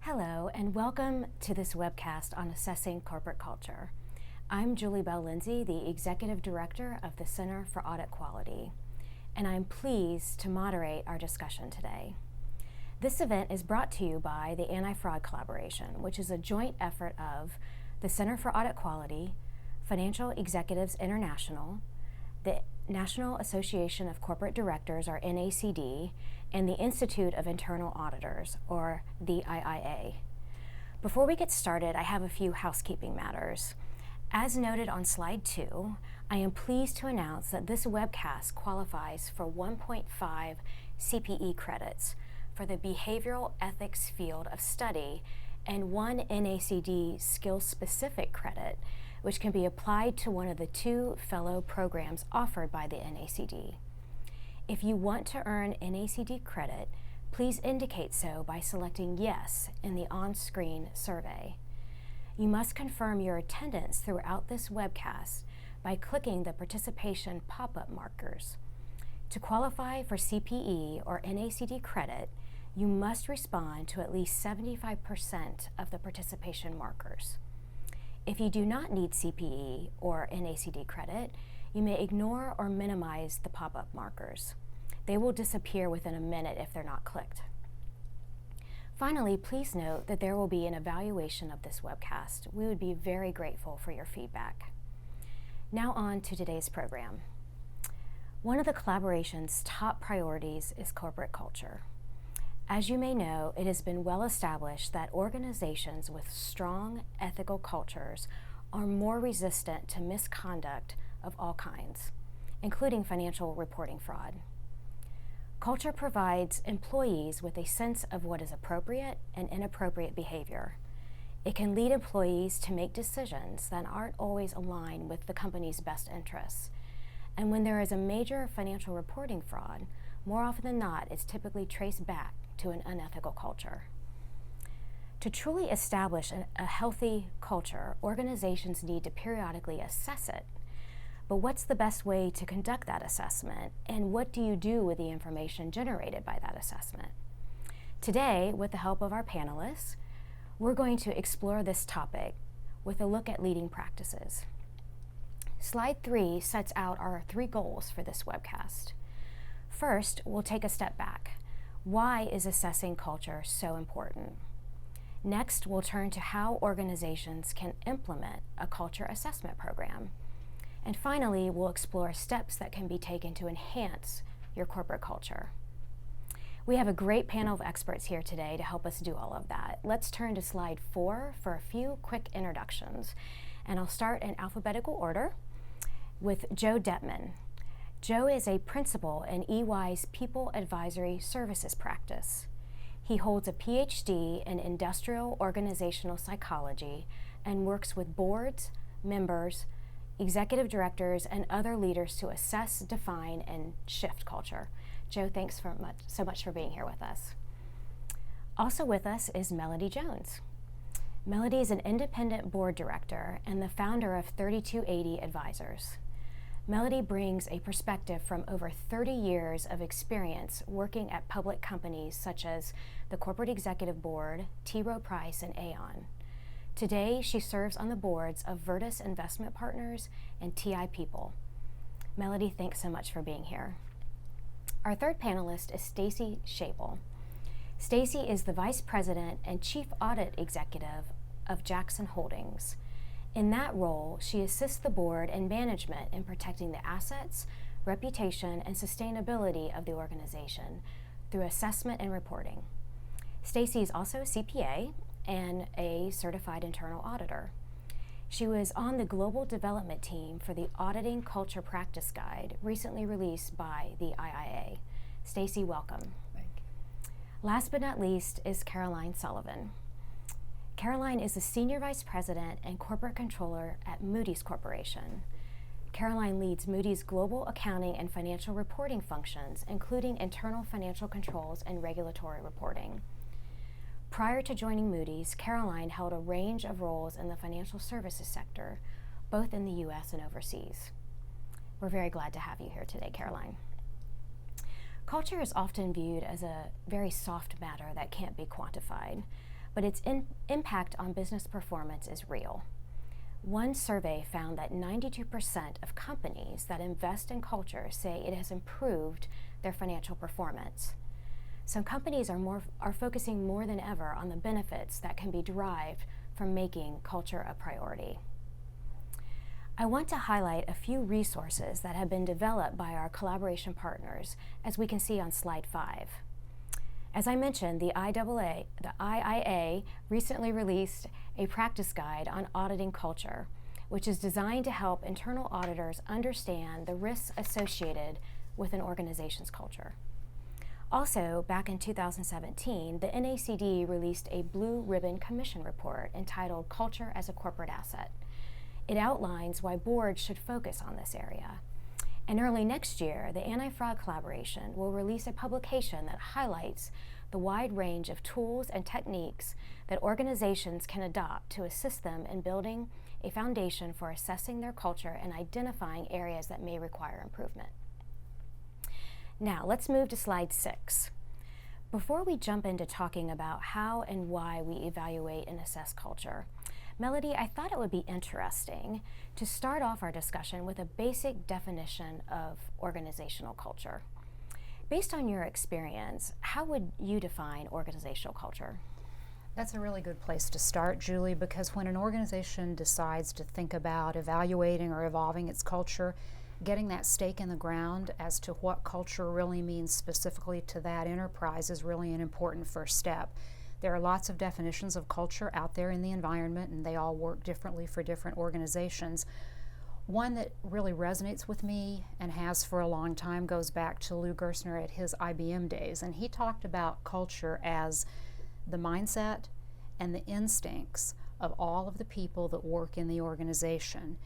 Hello, and welcome to this webcast on assessing corporate culture. I'm Julie Bell Lindsay, the Executive Director of the Center for Audit Quality, and I'm pleased to moderate our discussion today. This event is brought to you by the Anti-Fraud Collaboration, which is a joint effort of the Center for Audit Quality, Financial Executives International, the National Association of Corporate Directors, or NACD, and the Institute of Internal Auditors, or the IIA. Before we get started, I have a few housekeeping matters. As noted on slide 2, I am pleased to announce that this webcast qualifies for 1.5 CPE credits for the behavioral ethics field of study and 1 NACD skill-specific credit, which can be applied to one of the 2 fellow programs offered by the NACD. If you want to earn NACD credit, please indicate so by selecting Yes in the on-screen survey. You must confirm your attendance throughout this webcast by clicking the participation pop-up markers. To qualify for CPE or NACD credit, you must respond to at least 75% of the participation markers. If you do not need CPE or NACD credit, you may ignore or minimize the pop-up markers. They will disappear within a minute if they're not clicked. Finally, please note that there will be an evaluation of this webcast. We would be very grateful for your feedback. Now on to today's program. One of the collaboration's top priorities is corporate culture. As you may know, it has been well established that organizations with strong ethical cultures are more resistant to misconduct of all kinds, including financial reporting fraud. Culture provides employees with a sense of what is appropriate and inappropriate behavior. It can lead employees to make decisions that aren't always aligned with the company's best interests. And when there is a major financial reporting fraud, more often than not, it's typically traced back to an unethical culture. To truly establish a healthy culture, organizations need to periodically assess it. But what's the best way to conduct that assessment, and what do you do with the information generated by that assessment? Today, with the help of our panelists, we're going to explore this topic with a look at leading practices. Slide 3 sets out our 3 goals for this webcast. First, we'll take a step back. Why is assessing culture so important? Next, we'll turn to how organizations can implement a culture assessment program. And finally, we'll explore steps that can be taken to enhance your corporate culture. We have a great panel of experts here today to help us do all of that. Let's turn to slide 4 for a few quick introductions. And I'll start in alphabetical order with Joe Detman. Joe is a principal in EY's People Advisory Services practice. He holds a PhD in industrial organizational psychology and works with boards, members, executive directors, and other leaders to assess, define, and shift culture. Joe, thanks so much for being here with us. Also with us is Melody Jones. Melody is an independent board director and the founder of 3280 Advisors. Melody brings a perspective from over 30 years of experience working at public companies such as the Corporate Executive Board, T. Rowe Price, and Aon. Today, she serves on the boards of Virtus Investment Partners and TI People. Melody, thanks so much for being here. Our third panelist is Stacy Schabel. Stacy is the Vice President and Chief Audit Executive of Jackson Holdings. In that role, she assists the board and management in protecting the assets, reputation, and sustainability of the organization through assessment and reporting. Stacy is also a CPA and a certified internal auditor. She was on the global development team for the Auditing Culture Practice Guide, recently released by the IIA. Stacy, welcome. Thank you. Last but not least is Caroline Sullivan. Caroline is the Senior Vice President and Corporate Controller at Moody's Corporation. Caroline leads Moody's global accounting and financial reporting functions, including internal financial controls and regulatory reporting. Prior to joining Moody's, Caroline held a range of roles in the financial services sector, both in the U.S. and overseas. We're very glad to have you here today, Caroline. Culture is often viewed as a very soft matter that can't be quantified. but its impact on business performance is real. One survey found that 92% of companies that invest in culture say it has improved their financial performance. So companies are focusing more than ever on the benefits that can be derived from making culture a priority. I want to highlight a few resources that have been developed by our collaboration partners, as we can see on slide 5. As I mentioned, the IIA recently released a practice guide on auditing culture, which is designed to help internal auditors understand the risks associated with an organization's culture. Also, back in 2017, the NACD released a Blue Ribbon Commission report entitled Culture as a Corporate Asset. It outlines why boards should focus on this area. And early next year, the Anti-Fraud Collaboration will release a publication that highlights the wide range of tools and techniques that organizations can adopt to assist them in building a foundation for assessing their culture and identifying areas that may require improvement. Now, let's move to slide 6. Before we jump into talking about how and why we evaluate and assess culture, Melody, I thought it would be interesting to start off our discussion with a basic definition of organizational culture. Based on your experience, how would you define organizational culture? That's a really good place to start, Julie, because when an organization decides to think about evaluating or evolving its culture, getting that stake in the ground as to what culture really means specifically to that enterprise is really an important first step. There are lots of definitions of culture out there in the environment, and they all work differently for different organizations. One that really resonates with me and has for a long time goes back to Lou Gerstner at his IBM days, and he talked about culture as the mindset and the instincts of all of the people that work in the organization.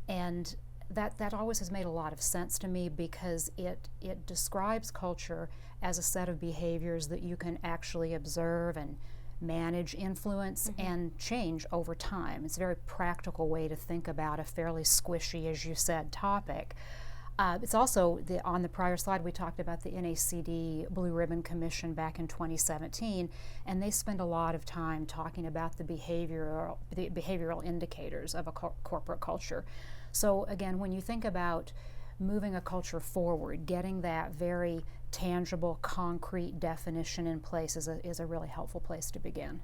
And that always has made a lot of sense to me because it describes culture as a set of behaviors that you can actually observe and manage, influence, and change over time. It's a very practical way to think about a fairly squishy, as you said, topic. It's also, on the prior slide, we talked about the NACD Blue Ribbon Commission back in 2017, and they spend a lot of time talking about the behavioral indicators of a corporate culture. So again, when you think about moving a culture forward, getting that very tangible, concrete definition in place is a really helpful place to begin.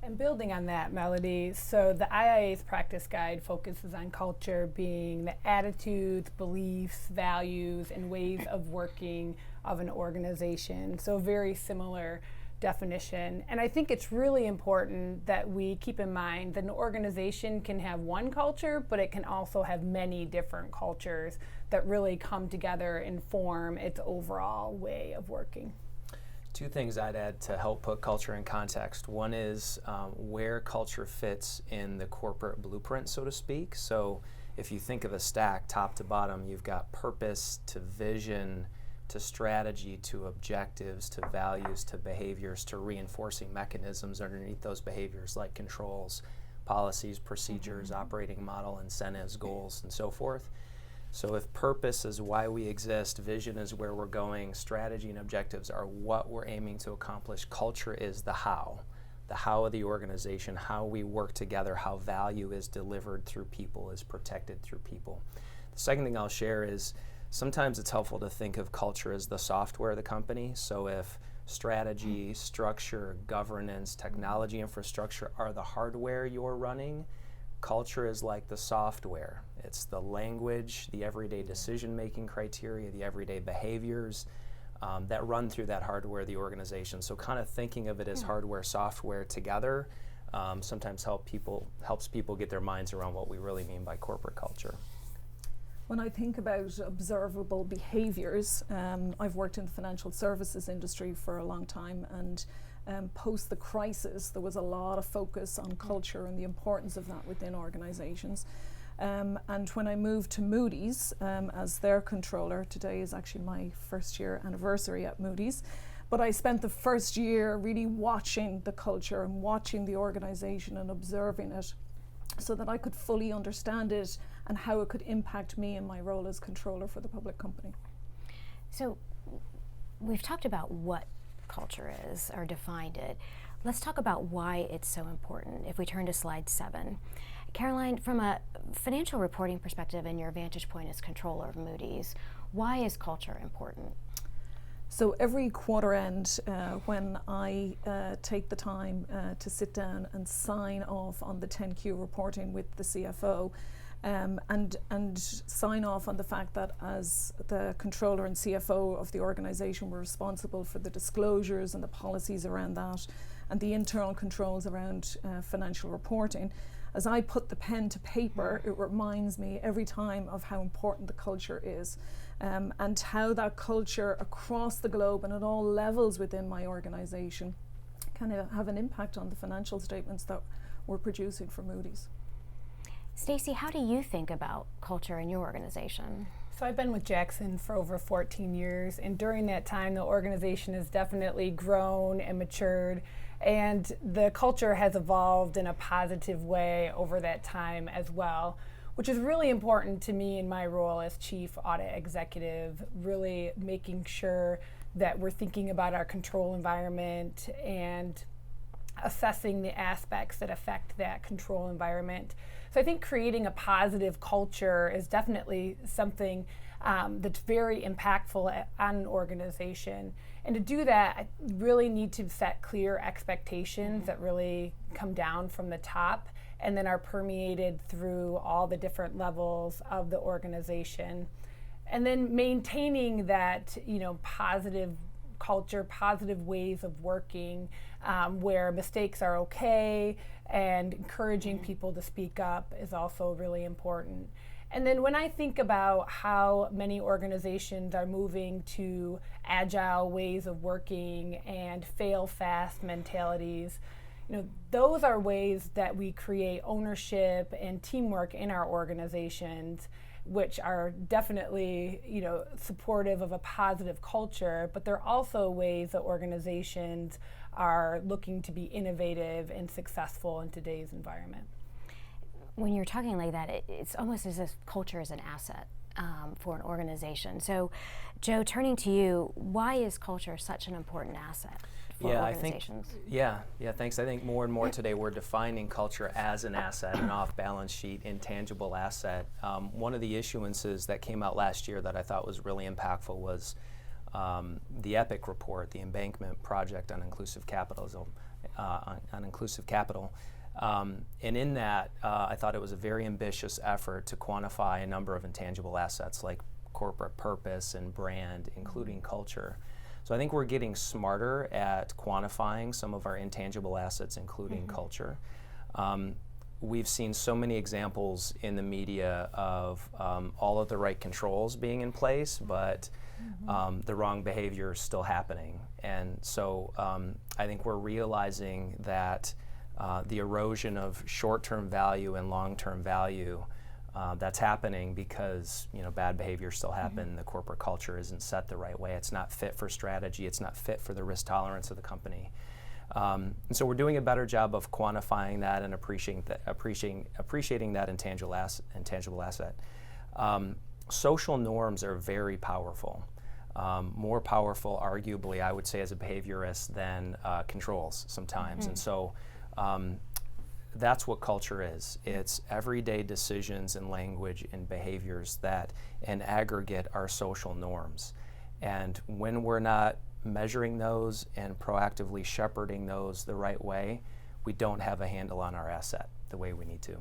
And building on that, Melody, so the IIA's practice guide focuses on culture being the attitudes, beliefs, values, and ways of working of an organization. So very similar definition. And I think it's really important that we keep in mind that an organization can have one culture, but it can also have many different cultures that really come together and form its overall way of working. Two things I'd add to help put culture in context. One is where culture fits in the corporate blueprint, so to speak. So if you think of a stack top to bottom, you've got purpose to vision to strategy to objectives to values to behaviors to reinforcing mechanisms underneath those behaviors like controls, policies, procedures, operating model, incentives, goals, and so forth. So if purpose is why we exist, vision is where we're going, strategy and objectives are what we're aiming to accomplish, culture is the how of the organization, how we work together, how value is delivered through people, is protected through people. The second thing I'll share is sometimes it's helpful to think of culture as the software of the company. So if strategy, structure, governance, technology infrastructure are the hardware you're running, culture is like the software. It's the language, the everyday decision-making criteria, the everyday behaviors that run through that hardware of the organization. So kind of thinking of it as hardware, software together sometimes helps people get their minds around what we really mean by corporate culture. When I think about observable behaviors, I've worked in the financial services industry for a long time, and post the crisis, there was a lot of focus on culture and the importance of that within organizations. And when I moved to Moody's as their controller, today is actually my first year anniversary at Moody's, but I spent the first year really watching the culture and watching the organization and observing it so that I could fully understand it and how it could impact me in my role as controller for the public company. So we've talked about what culture is or defined it. Let's talk about why it's so important. If we turn to slide 7. Caroline, from a financial reporting perspective and your vantage point as controller of Moody's, why is culture important? So every quarter end, when I take the time to sit down and sign off on the 10Q reporting with the CFO, and sign off on the fact that as the controller and CFO of the organization, we're responsible for the disclosures and the policies around that and the internal controls around financial reporting. As I put the pen to paper, it reminds me every time of how important the culture is, and how that culture across the globe and at all levels within my organization can have an impact on the financial statements that we're producing for Moody's. Stacey, how do you think about culture in your organization? So I've been with Jackson for over 14 years, and during that time the organization has definitely grown and matured, and the culture has evolved in a positive way over that time as well, which is really important to me in my role as Chief Audit Executive, really making sure that we're thinking about our control environment and assessing the aspects that affect that control environment. So I think creating a positive culture is definitely something that's very impactful on an organization. And to do that, I really need to set clear expectations that really come down from the top and then are permeated through all the different levels of the organization. And then maintaining that, positive culture, positive ways of working, where mistakes are okay, and encouraging people to speak up is also really important. And then when I think about how many organizations are moving to agile ways of working and fail fast mentalities, those are ways that we create ownership and teamwork in our organizations, which are definitely, supportive of a positive culture, but they're also ways that organizations are looking to be innovative and successful in today's environment. When you're talking like that, it's almost as if culture is an asset for an organization. So, Joe, turning to you, why is culture such an important asset for organizations? Thanks. I think more and more today we're defining culture as an asset, an off-balance sheet, intangible asset. One of the issuances that came out last year that I thought was really impactful was the EPIC report, the Embankment Project on Inclusive Capitalism, on inclusive capital. And in that, I thought it was a very ambitious effort to quantify a number of intangible assets like corporate purpose and brand, including culture. So I think we're getting smarter at quantifying some of our intangible assets, including culture. We've seen so many examples in the media of all of the right controls being in place, but the wrong behavior is still happening. And so I think we're realizing that the erosion of short-term value and long-term value that's happening because bad behavior still happen. The corporate culture isn't set the right way. It's not fit for strategy. It's not fit for the risk tolerance of the company. And so we're doing a better job of quantifying that and appreciating that intangible asset. Social norms are very powerful. More powerful, arguably, I would say, as a behaviorist than controls sometimes. And so that's what culture is. It's everyday decisions and language and behaviors that in aggregate are social norms. And when we're not measuring those and proactively shepherding those the right way, we don't have a handle on our asset the way we need to.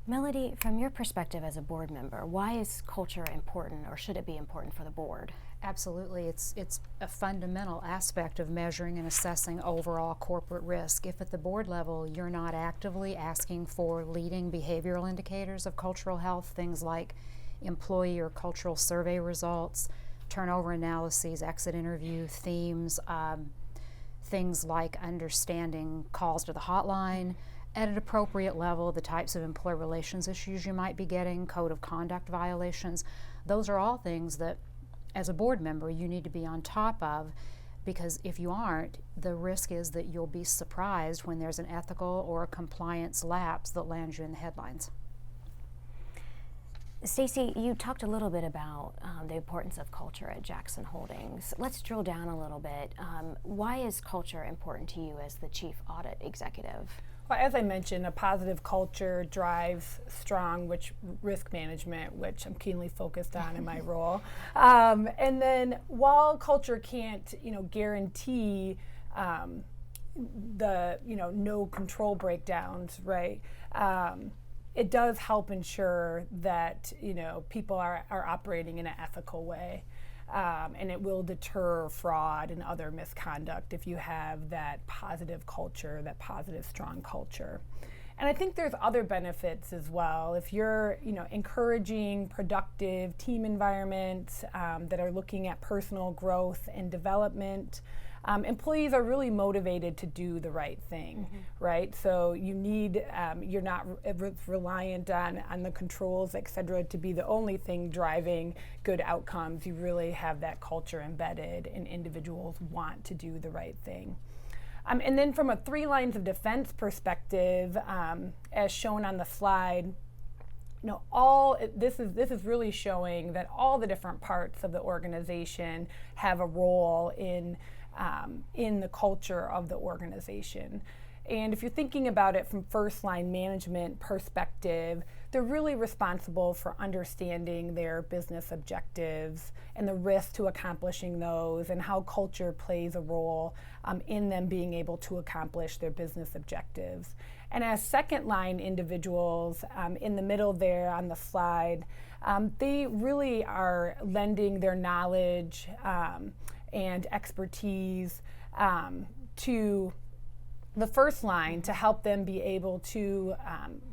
Melody, from your perspective as a board member, why is culture important, or should it be important for the board? Absolutely. It's a fundamental aspect of measuring and assessing overall corporate risk. If at the board level you're not actively asking for leading behavioral indicators of cultural health, things like employee or cultural survey results, turnover analyses, exit interview themes, things like understanding calls to the hotline, at an appropriate level, the types of employee relations issues you might be getting, code of conduct violations, those are all things that as a board member you need to be on top of, because if you aren't, the risk is that you'll be surprised when there's an ethical or a compliance lapse that lands you in the headlines. Stacy, you talked a little bit about the importance of culture at Jackson Holdings. Let's drill down a little bit. Why is culture important to you as the Chief Audit Executive? Well, as I mentioned, a positive culture drives strong risk management, which I'm keenly focused on in my role. And then while culture can't, guarantee no control breakdowns, right? It does help ensure that people are operating in an ethical way, and it will deter fraud and other misconduct if you have that positive culture, that positive, strong culture. And I think there's other benefits as well. If you're encouraging productive team environments that are looking at personal growth and development, employees are really motivated to do the right thing, right? So you need, you're not reliant on the controls, et cetera, to be the only thing driving good outcomes. You really have that culture embedded, and individuals want to do the right thing. And then from a 3 lines of defense perspective, as shown on the slide, this is really showing that all the different parts of the organization have a role in the culture of the organization. And if you're thinking about it from first line management perspective, they're really responsible for understanding their business objectives and the risk to accomplishing those, and how culture plays a role in them being able to accomplish their business objectives. And as second line individuals, in the middle there on the slide, they really are lending their knowledge and expertise to the first line to help them be able to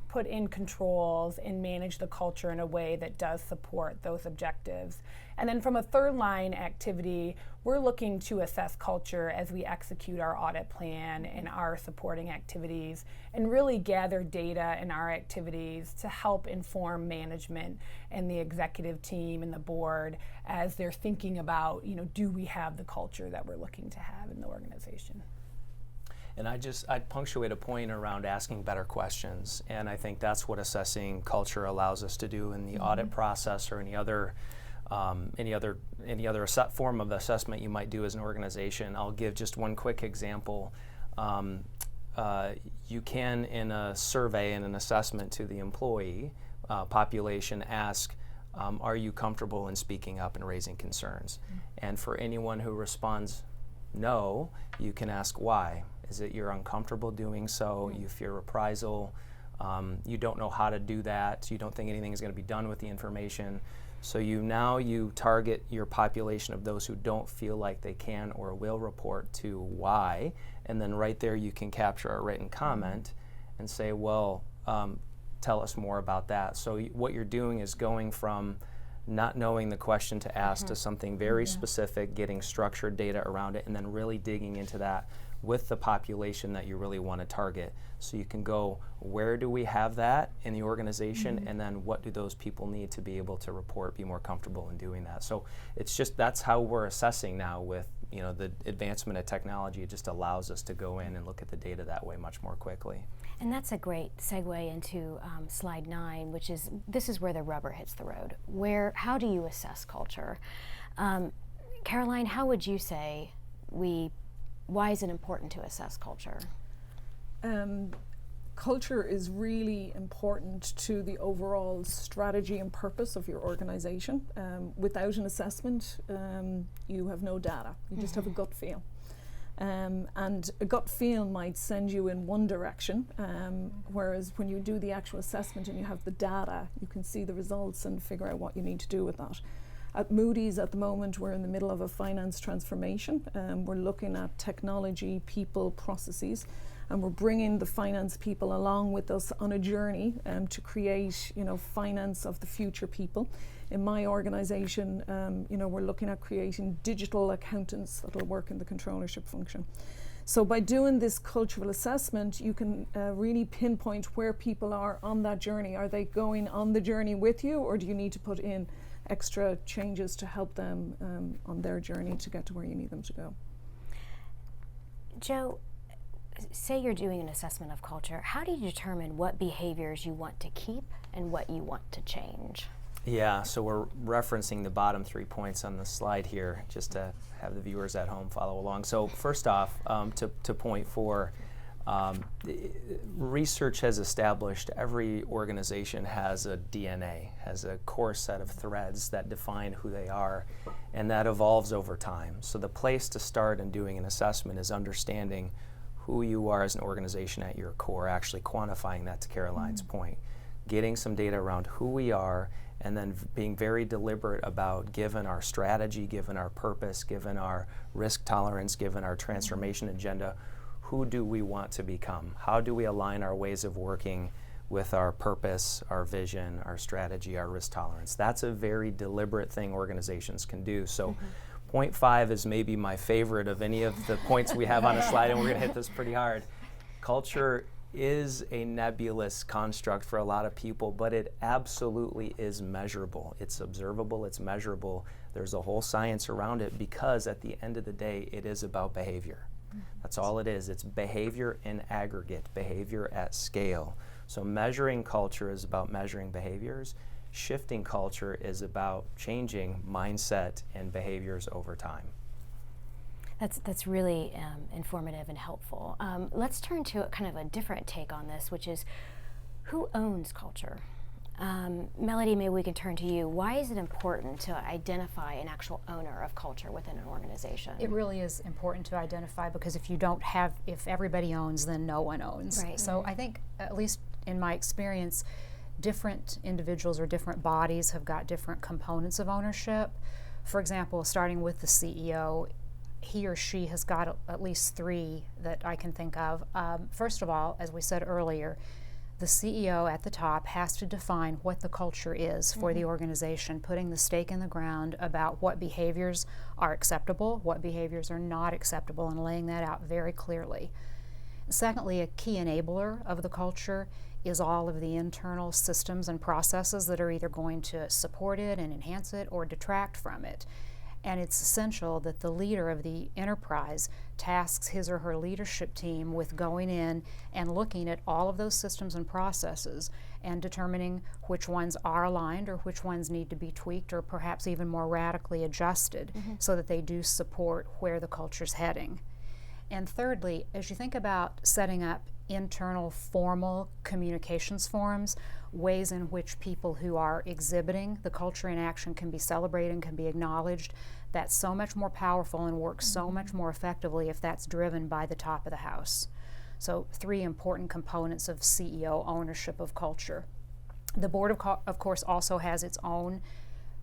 put in controls and manage the culture in a way that does support those objectives. And then from a third line activity, we're looking to assess culture as we execute our audit plan and our supporting activities, and really gather data in our activities to help inform management and the executive team and the board as they're thinking about, do we have the culture that we're looking to have in the organization? And I'd punctuate a point around asking better questions, and I think that's what assessing culture allows us to do in the audit process, or any other form of assessment you might do as an organization. I'll give just one quick example. You can, in a survey and an assessment to the employee population, ask, are you comfortable in speaking up and raising concerns? And for anyone who responds no, you can ask why. Is it you're uncomfortable doing so, you fear reprisal, you don't know how to do that, you don't think anything is going to be done with the information. So you target your population of those who don't feel like they can or will report to why, and then right there you can capture a written comment and say, well, tell us more about that. So what you're doing is going from not knowing the question to ask to something very specific, getting structured data around it, and then really digging into that with the population that you really want to target. So you can go, where do we have that in the organization, and then what do those people need to be able to report, be more comfortable in doing that. So it's just, that's how we're assessing now with the advancement of technology. It just allows us to go in and look at the data that way much more quickly. And that's a great segue into slide 9, which is, this is where the rubber hits the road. How do you assess culture? Caroline, how would you say why is it important to assess culture? Culture is really important to the overall strategy and purpose of your organization. Without an assessment, you have no data. You just have a gut feel. And a gut feel might send you in one direction, whereas when you do the actual assessment and you have the data, you can see the results and figure out what you need to do with that. At Moody's at the moment, we're in the middle of a finance transformation. We're looking at technology, people, processes, and we're bringing the finance people along with us on a journey to create, finance of the future people. In my organization, we're looking at creating digital accountants that'll work in the controllership function. So by doing this cultural assessment, you can really pinpoint where people are on that journey. Are they going on the journey with you, or do you need to put in extra changes to help them on their journey to get to where you need them to go? Joe, say you're doing an assessment of culture. How do you determine what behaviors you want to keep and what you want to change? Yeah, so we're referencing the bottom 3 points on the slide here, just to have the viewers at home follow along. So first off, to point 4, research has established every organization has a DNA, has a core set of threads that define who they are, and that evolves over time. So the place to start in doing an assessment is understanding who you are as an organization at your core, actually quantifying that, to Caroline's point, getting some data around who we are, and then being very deliberate about, given our strategy, given our purpose, given our risk tolerance, given our transformation agenda, who do we want to become? How do we align our ways of working with our purpose, our vision, our strategy, our risk tolerance? That's a very deliberate thing organizations can do. So point 5 is maybe my favorite of any of the points we have on the slide, and we're going to hit this pretty hard. Culture is a nebulous construct for a lot of people, but it absolutely is measurable. It's observable, it's measurable. There's a whole science around it, because at the end of the day, it is about behavior. That's all it is. It's behavior in aggregate, behavior at scale. So measuring culture is about measuring behaviors. Shifting culture is about changing mindset and behaviors over time. That's really informative and helpful. Let's turn to kind of a different take on this, which is who owns culture? Melody, maybe we can turn to you. Why is it important to identify an actual owner of culture within an organization? It really is important to identify, because if everybody owns, then no one owns. Right. So I think, at least in my experience, different individuals or different bodies have got different components of ownership. For example, starting with the CEO, he or she has got at least 3 that I can think of. First of all, as we said earlier, the CEO at the top has to define what the culture is for the organization, putting the stake in the ground about what behaviors are acceptable, what behaviors are not acceptable, and laying that out very clearly. Secondly, a key enabler of the culture is all of the internal systems and processes that are either going to support it and enhance it or detract from it. And it's essential that the leader of the enterprise tasks his or her leadership team with going in and looking at all of those systems and processes and determining which ones are aligned or which ones need to be tweaked or perhaps even more radically adjusted so that they do support where the culture's heading. And thirdly, as you think about setting up internal formal communications forums, ways in which people who are exhibiting the culture in action can be celebrated and can be acknowledged, that's so much more powerful and works so much more effectively if that's driven by the top of the house. So 3 important components of CEO ownership of culture. The board, of course, also has its own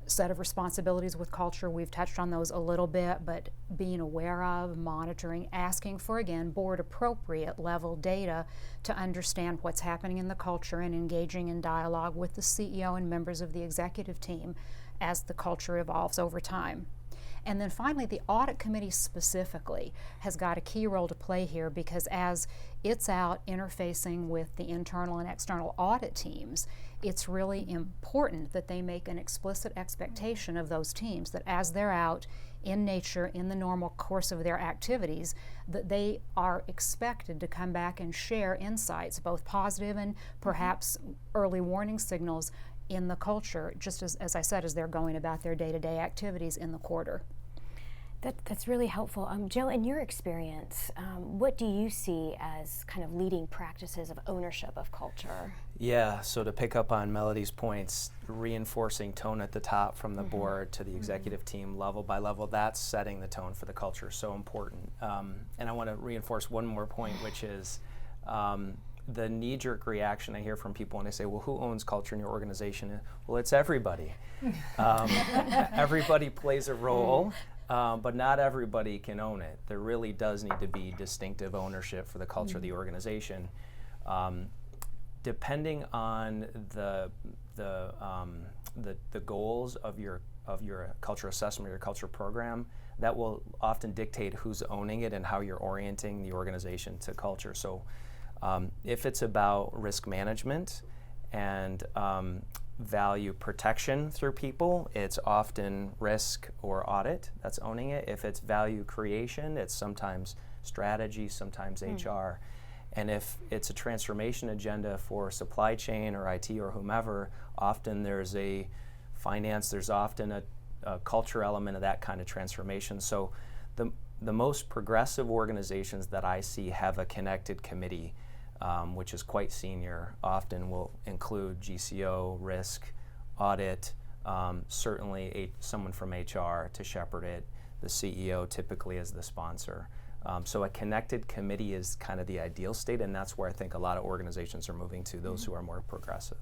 set of responsibilities with culture. We've touched on those a little bit, but being aware of, monitoring, asking for, again, board appropriate level data to understand what's happening in the culture and engaging in dialogue with the CEO and members of the executive team as the culture evolves over time. And then finally, the audit committee specifically has got a key role to play here, because as it's out interfacing with the internal and external audit teams, it's really important that they make an explicit expectation of those teams that as they're out in nature, in the normal course of their activities, that they are expected to come back and share insights, both positive and perhaps early warning signals in the culture, just as I said, as they're going about their day-to-day activities in the quarter. That's really helpful. Joe, in your experience, what do you see as kind of leading practices of ownership of culture? Yeah, so to pick up on Melody's points, reinforcing tone at the top from the board to the executive team level by level, that's setting the tone for the culture, so important. And I want to reinforce one more point, which is the knee-jerk reaction I hear from people when they say, well, who owns culture in your organization? Well, it's everybody. Everybody plays a role. But not everybody can own it. There really does need to be distinctive ownership for the culture of the organization. Depending on the goals of your culture assessment or your culture program, that will often dictate who's owning it and how you're orienting the organization to culture. So if it's about risk management and value protection through people, it's often risk or audit that's owning it. If it's value creation, it's sometimes strategy, sometimes HR. And if it's a transformation agenda for supply chain or IT or whomever, often there's a finance, there's often a culture element of that kind of transformation. So the most progressive organizations that I see have a connected committee, which is quite senior, often will include GCO, risk, audit, certainly someone from HR to shepherd it, the CEO typically as the sponsor. So a connected committee is kind of the ideal state, and that's where I think a lot of organizations are moving to, those who are more progressive.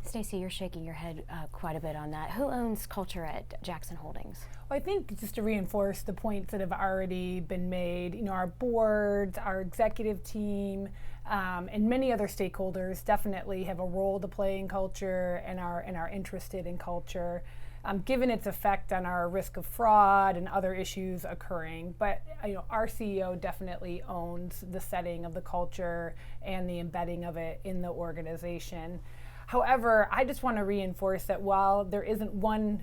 Stacey, you're shaking your head quite a bit on that. Who owns culture at Jackson Holdings? Well, I think just to reinforce the points that have already been made, our boards, our executive team, and many other stakeholders definitely have a role to play in culture and are interested in culture, given its effect on our risk of fraud and other issues occurring. But our CEO definitely owns the setting of the culture and the embedding of it in the organization. However, I just want to reinforce that while there isn't one,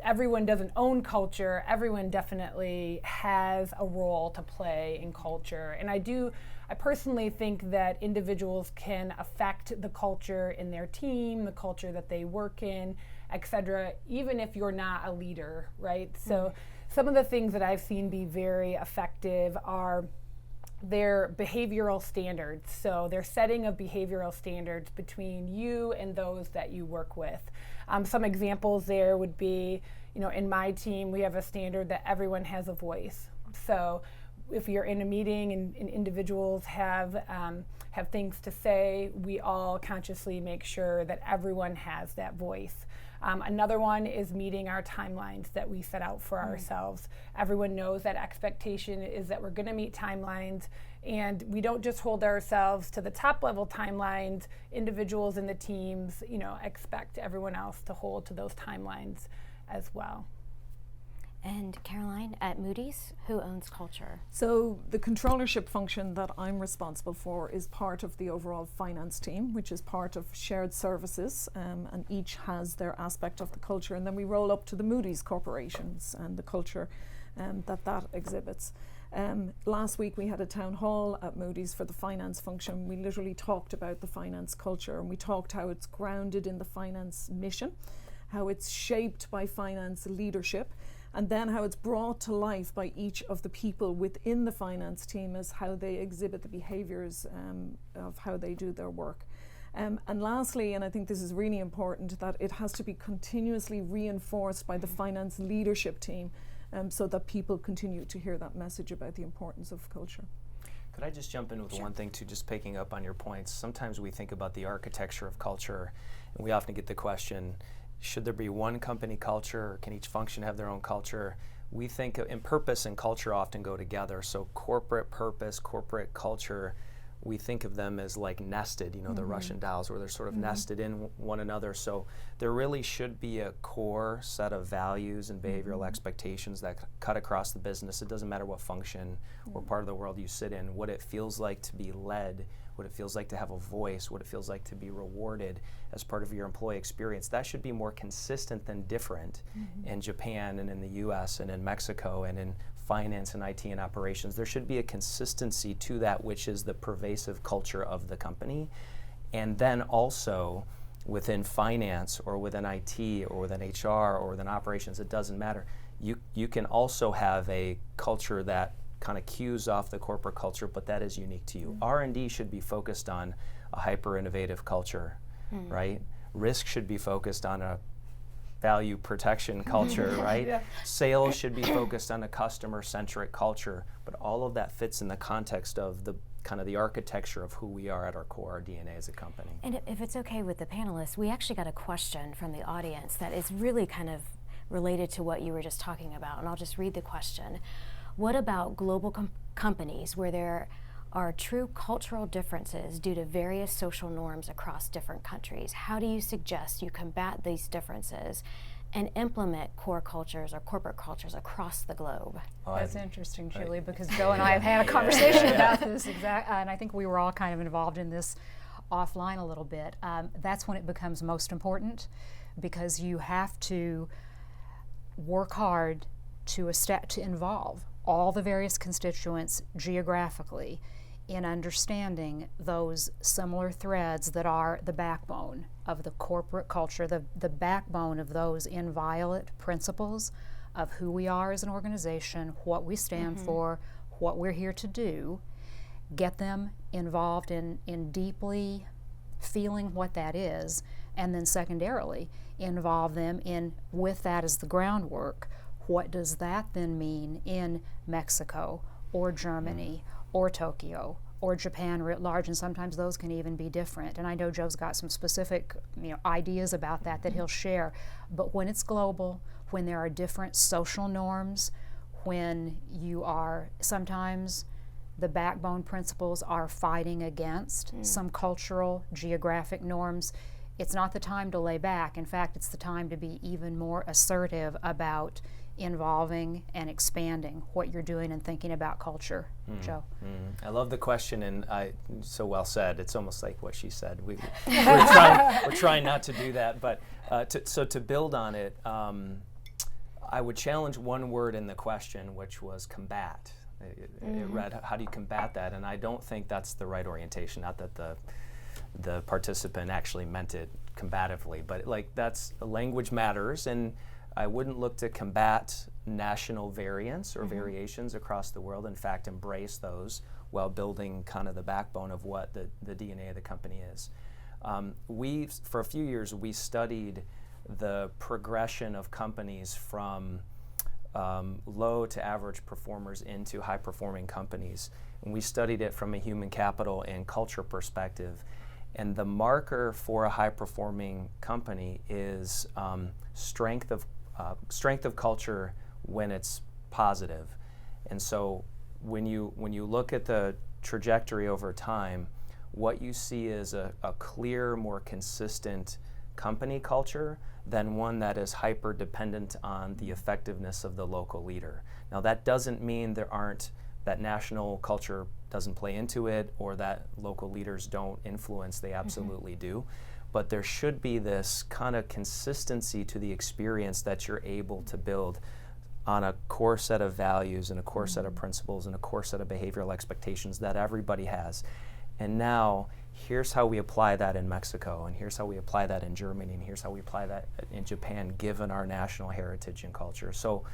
everyone doesn't own culture, everyone definitely has a role to play in culture. And I personally think that individuals can affect the culture in their team, the culture that they work in, et cetera, even if you're not a leader, right? So some of the things that I've seen be very effective are their behavioral standards. So their setting of behavioral standards between you and those that you work with. Some examples there would be, in my team, we have a standard that everyone has a voice. So if you're in a meeting and individuals have things to say, we all consciously make sure that everyone has that voice. Another one is meeting our timelines that we set out for ourselves. Everyone knows that expectation is that we're going to meet timelines, and we don't just hold ourselves to the top level timelines. Individuals in the teams, expect everyone else to hold to those timelines as well. And Caroline, at Moody's, who owns culture? So the controllership function that I'm responsible for is part of the overall finance team, which is part of shared services, and each has their aspect of the culture. And then we roll up to the Moody's corporations and the culture that exhibits. Last week we had a town hall at Moody's for the finance function. We literally talked about the finance culture, and we talked how it's grounded in the finance mission, how it's shaped by finance leadership, and then how it's brought to life by each of the people within the finance team as how they exhibit the behaviours of how they do their work. And lastly, and I think this is really important, that it has to be continuously reinforced by the finance leadership team so that people continue to hear that message about the importance of culture. Could I just jump in with one thing too, just picking up on your points? Sometimes we think about the architecture of culture, and we often get the question, should there be one company culture, or can each function have their own culture? We think in purpose and culture often go together. So corporate purpose, corporate culture, we think of them as like nested, the Russian dolls, where they're sort of nested in one another. So there really should be a core set of values and behavioral expectations that cut across the business. It doesn't matter what function or part of the world you sit in, what it feels like to be led, what it feels like to have a voice, what it feels like to be rewarded as part of your employee experience. That should be more consistent than different in Japan and in the US and in Mexico and in finance and IT and operations. There should be a consistency to that, which is the pervasive culture of the company. And then also within finance or within IT or within HR or within operations, it doesn't matter. You can also have a culture that kind of cues off the corporate culture, but that is unique to you. R&D should be focused on a hyper-innovative culture, right? Risk should be focused on a value protection culture, right? Yeah. Sales should be focused on a customer-centric culture, but all of that fits in the context of the kind of the architecture of who we are at our core, our DNA as a company. And if it's okay with the panelists, we actually got a question from the audience that is really kind of related to what you were just talking about, and I'll just read the question. What about global companies where there are true cultural differences due to various social norms across different countries? How do you suggest you combat these differences and implement core cultures or corporate cultures across the globe? That's interesting, Julie, because Bill and I have had a conversation about this and I think we were all kind of involved in this offline a little bit. That's when it becomes most important, because you have to work hard to involve all the various constituents geographically in understanding those similar threads that are the backbone of the corporate culture, the backbone of those inviolate principles of who we are as an organization, what we stand for, what we're here to do, get them involved in deeply feeling what that is, and then secondarily involve them in, with that as the groundwork, what does that then mean in Mexico or Germany or Tokyo or Japan writ large, and sometimes those can even be different. And I know Joe's got some specific ideas about that he'll share. But when it's global, when there are different social norms, when you are sometimes the backbone principles are fighting against some cultural, geographic norms, it's not the time to lay back. In fact, it's the time to be even more assertive about involving and expanding what you're doing and thinking about culture. Joe? I love the question, and so well said. It's almost like what she said. We're trying not to do that, but to build on it, I would challenge one word in the question, which was combat. It read, how do you combat that? And I don't think that's the right orientation. Not that the participant actually meant it combatively, but that's language matters, and I wouldn't look to combat national variants or variations across the world. In fact, embrace those while building kind of the backbone of what the DNA of the company is. For a few years, we studied the progression of companies from low to average performers into high-performing companies. And we studied it from a human capital and culture perspective. And the marker for a high-performing company is strength of culture when it's positive. And so when you look at the trajectory over time, what you see is a clear, more consistent company culture than one that is hyper-dependent on the effectiveness of the local leader. Now, that doesn't mean that national culture doesn't play into it or that local leaders don't influence. They absolutely do. But there should be this kind of consistency to the experience that you're able to build on a core set of values and a core set of principles and a core set of behavioral expectations that everybody has. And now, here's how we apply that in Mexico, and here's how we apply that in Germany, and here's how we apply that in Japan, given our national heritage and culture. So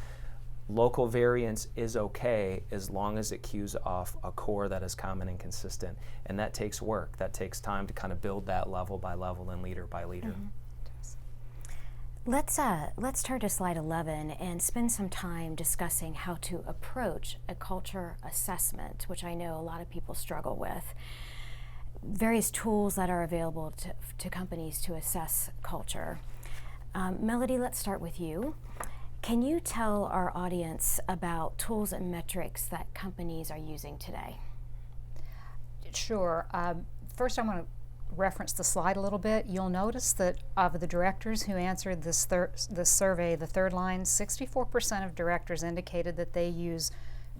local variance is okay as long as it cues off a core that is common and consistent. And that takes work. That takes time to kind of build that level by level and leader by leader. Let's turn to slide 11 and spend some time discussing how to approach a culture assessment, which I know a lot of people struggle with. Various tools that are available to companies to assess culture. Melody, let's start with you. Can you tell our audience about tools and metrics that companies are using today? Sure. First, I'm going to reference the slide a little bit. You'll notice that of the directors who answered this survey, the third line, 64% of directors indicated that they use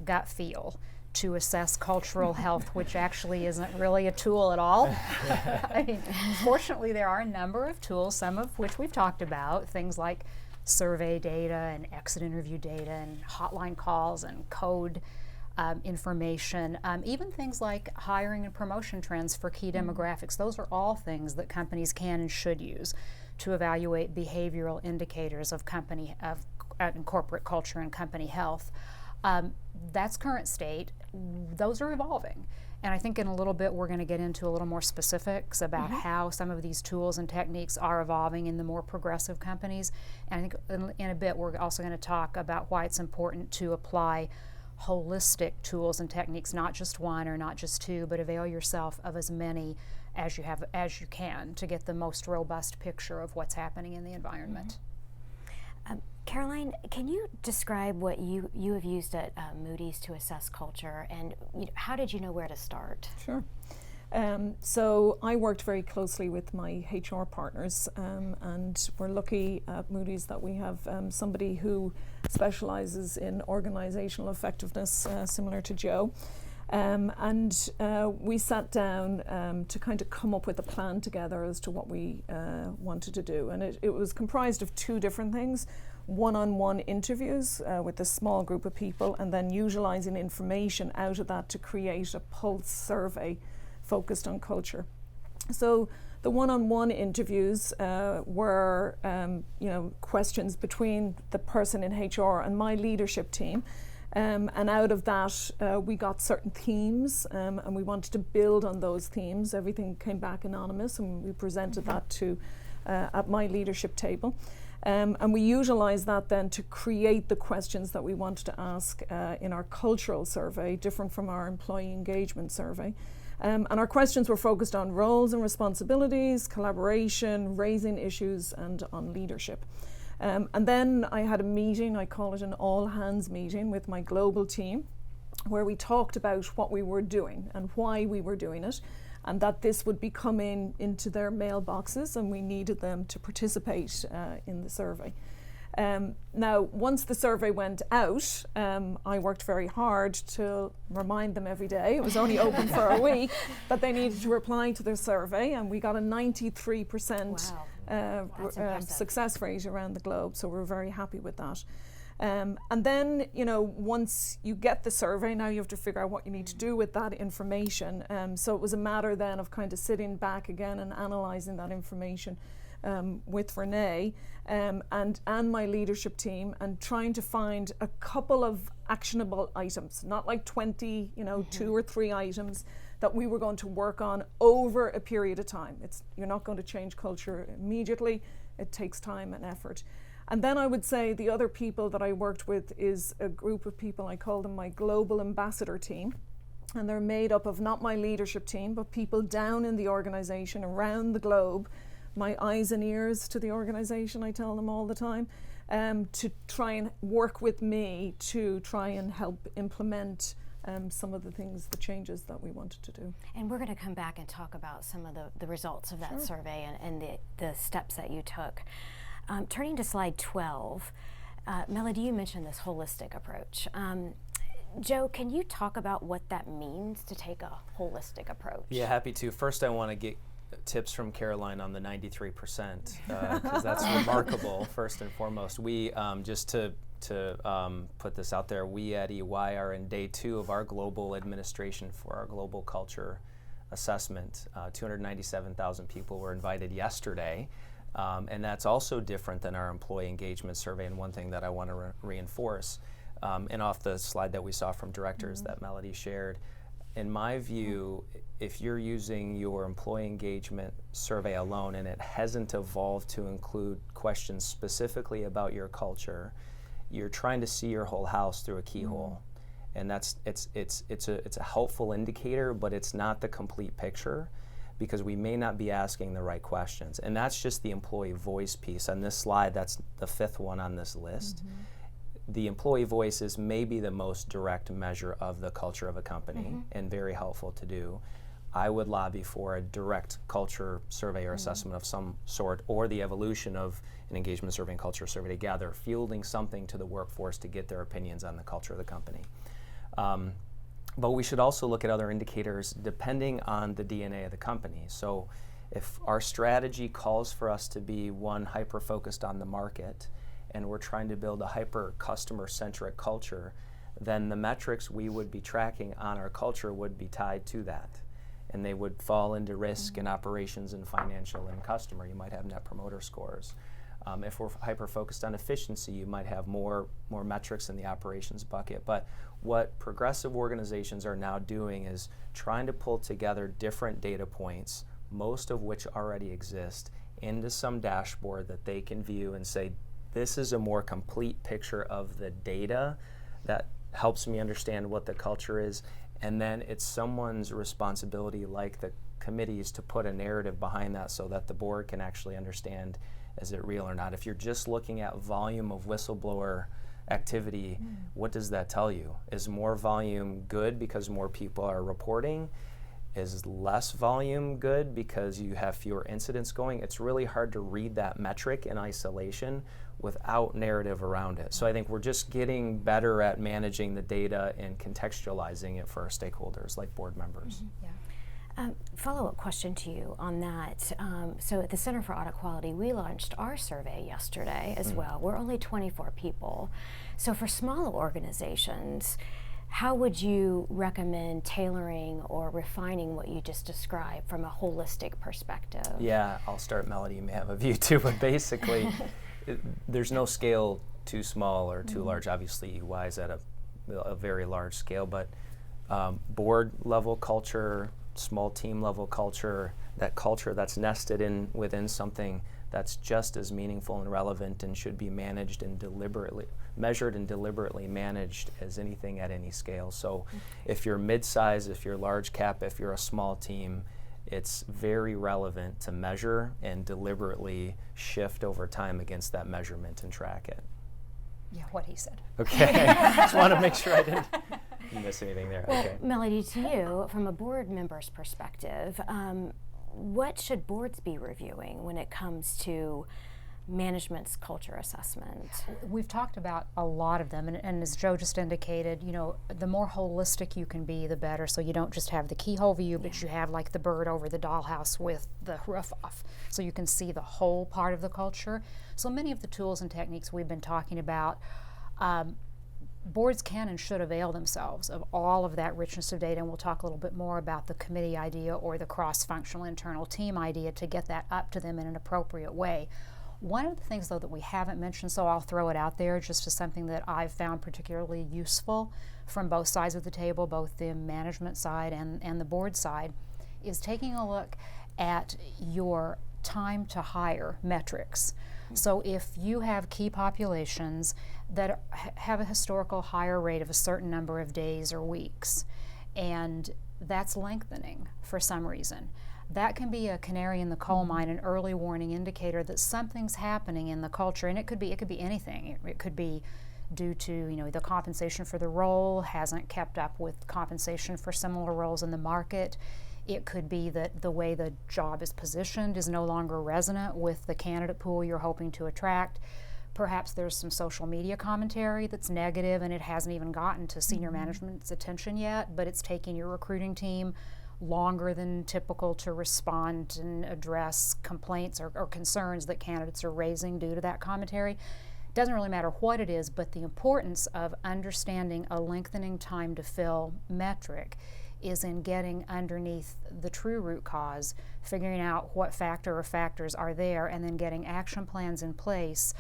gut feel to assess cultural health, which actually isn't really a tool at all. I mean, fortunately, there are a number of tools, some of which we've talked about, things like survey data and exit interview data and hotline calls and code information, even things like hiring and promotion trends for key demographics. Those are all things that companies can and should use to evaluate behavioral indicators of company and corporate culture and company health. That's current state. Those are evolving. And I think in a little bit we're going to get into a little more specifics about how some of these tools and techniques are evolving in the more progressive companies. And I think in a bit we're also going to talk about why it's important to apply holistic tools and techniques, not just one or not just two, but avail yourself of as many as you can to get the most robust picture of what's happening in the environment. Caroline, can you describe what you have used at Moody's to assess culture, and how did you know where to start? Sure. So I worked very closely with my HR partners, and we're lucky at Moody's that we have somebody who specializes in organizational effectiveness, similar to Joe. We sat down to kind of come up with a plan together as to what we wanted to do. And it was comprised of two different things: one-on-one interviews with a small group of people, and then utilizing information out of that to create a pulse survey focused on culture. So the one-on-one interviews were questions between the person in HR and my leadership team. And out of that, we got certain themes, and we wanted to build on those themes. Everything came back anonymous, and we presented that to at my leadership table. And we utilized that then to create the questions that we wanted to ask in our cultural survey, different from our employee engagement survey. And our questions were focused on roles and responsibilities, collaboration, raising issues, and on leadership. And then I had a meeting, I call it an all-hands meeting, with my global team, where we talked about what we were doing and why we were doing it, and that this would be coming into their mailboxes, and we needed them to participate in the survey. Now, once the survey went out, I worked very hard to remind them every day, it was only open for a week, that they needed to reply to their survey, and we got a 93% success rate around the globe, so we're very happy with that. And then, once you get the survey, now you have to figure out what you need to do with that information. So it was a matter then of kind of sitting back again and analysing that information with Renee and my leadership team, and trying to find a couple of actionable items, not like 20, 2 or 3 items that we were going to work on over a period of time. You're not going to change culture immediately. It takes time and effort. And then I would say the other people that I worked with is a group of people, I call them my global ambassador team. And they're made up of not my leadership team, but people down in the organization around the globe, my eyes and ears to the organization, I tell them all the time, to try and work with me to try and help implement some of the changes that we wanted to do. And we're going to come back and talk about some of the results of that survey and the steps that you took. Turning to slide 12, Melody, you mentioned this holistic approach. Joe, can you talk about what that means to take a holistic approach? Yeah, happy to. First, I want to get tips from Caroline on the 93%, because that's remarkable, first and foremost. We, just to put this out there, we at EY are in day 2 of our global administration for our global culture assessment. 297,000 people were invited yesterday. And that's also different than our employee engagement survey. And one thing that I want to reinforce, and off the slide that we saw from directors that Melody shared, in my view, if you're using your employee engagement survey alone and it hasn't evolved to include questions specifically about your culture, you're trying to see your whole house through a keyhole. And it's a helpful indicator, but it's not the complete picture, because we may not be asking the right questions. And that's just the employee voice piece. On this slide, that's the 5th one on this list. The employee voice is maybe the most direct measure of the culture of a company, and very helpful to do. I would lobby for a direct culture survey or assessment of some sort, or the evolution of an engagement survey and culture survey together, fielding something to the workforce to get their opinions on the culture of the company. But we should also look at other indicators depending on the DNA of the company. So if our strategy calls for us to be one hyper-focused on the market, and we're trying to build a hyper-customer-centric culture, then the metrics we would be tracking on our culture would be tied to that. And they would fall into risk and operations and financial and customer. You might have net promoter scores. If we're hyper-focused on efficiency, you might have more metrics in the operations bucket. But what progressive organizations are now doing is trying to pull together different data points, most of which already exist, into some dashboard that they can view and say, this is a more complete picture of the data that helps me understand what the culture is. And then it's someone's responsibility, like the committees, to put a narrative behind that so that the board can actually understand, is it real or not? If you're just looking at volume of whistleblower activity, what does that tell you? Is more volume good because more people are reporting? is less volume good because you have fewer incidents going. It's really hard to read that metric in isolation without narrative around it. So I think we're just getting better at managing the data and contextualizing it for our stakeholders like board members. Yeah. Follow-up question to you on that. So at the Center for Audit Quality, we launched our survey yesterday as well. We're only 24 people. So for smaller organizations, how would you recommend tailoring or refining what you just described from a holistic perspective? Yeah, I'll start. Melody, you may have a view too, but basically there's no scale too small or too large. Obviously EY is at a very large scale, but board level culture, small team level culture that's nested in within something that's just as meaningful and relevant and should be managed and measured and deliberately managed as anything at any scale. So if you're mid-size, if you're large cap, if you're a small team, it's very relevant to measure and deliberately shift over time against that measurement and track it. Yeah, what he said. Okay, just want to make sure I didn't miss anything there. Well, Okay. Melody, to you, from a board member's perspective, what should boards be reviewing when it comes to management's culture assessment? We've talked about a lot of them, and as Joe just indicated, you know, the more holistic you can be, the better. So you don't just have the keyhole view, but you have like the bird over the dollhouse with the roof off, so you can see the whole part of the culture. So many of the tools and techniques we've been talking about, boards can and should avail themselves of all of that richness of data, and we'll talk a little bit more about the committee idea or the cross-functional internal team idea to get that up to them in an appropriate way. One of the things, though, that we haven't mentioned, so I'll throw it out there just as something that I've found particularly useful from both sides of the table, both the management side and the board side, is taking a look at your time to hire metrics. So if you have key populations that have a historical hire rate of a certain number of days or weeks, and that's lengthening for some reason, that can be a canary in the coal mine, an early warning indicator that something's happening in the culture, and it could be anything. It could be due to, you know, the compensation for the role hasn't kept up with compensation for similar roles in the market. It could be that the way the job is positioned is no longer resonant with the candidate pool you're hoping to attract. Perhaps there's some social media commentary that's negative and it hasn't even gotten to senior management's attention yet, but it's taking your recruiting team longer than typical to respond and address complaints or concerns that candidates are raising due to that commentary. It doesn't really matter what it is, but the importance of understanding a lengthening time to fill metric is in getting underneath the true root cause, figuring out what factor or factors are there, and then getting action plans in place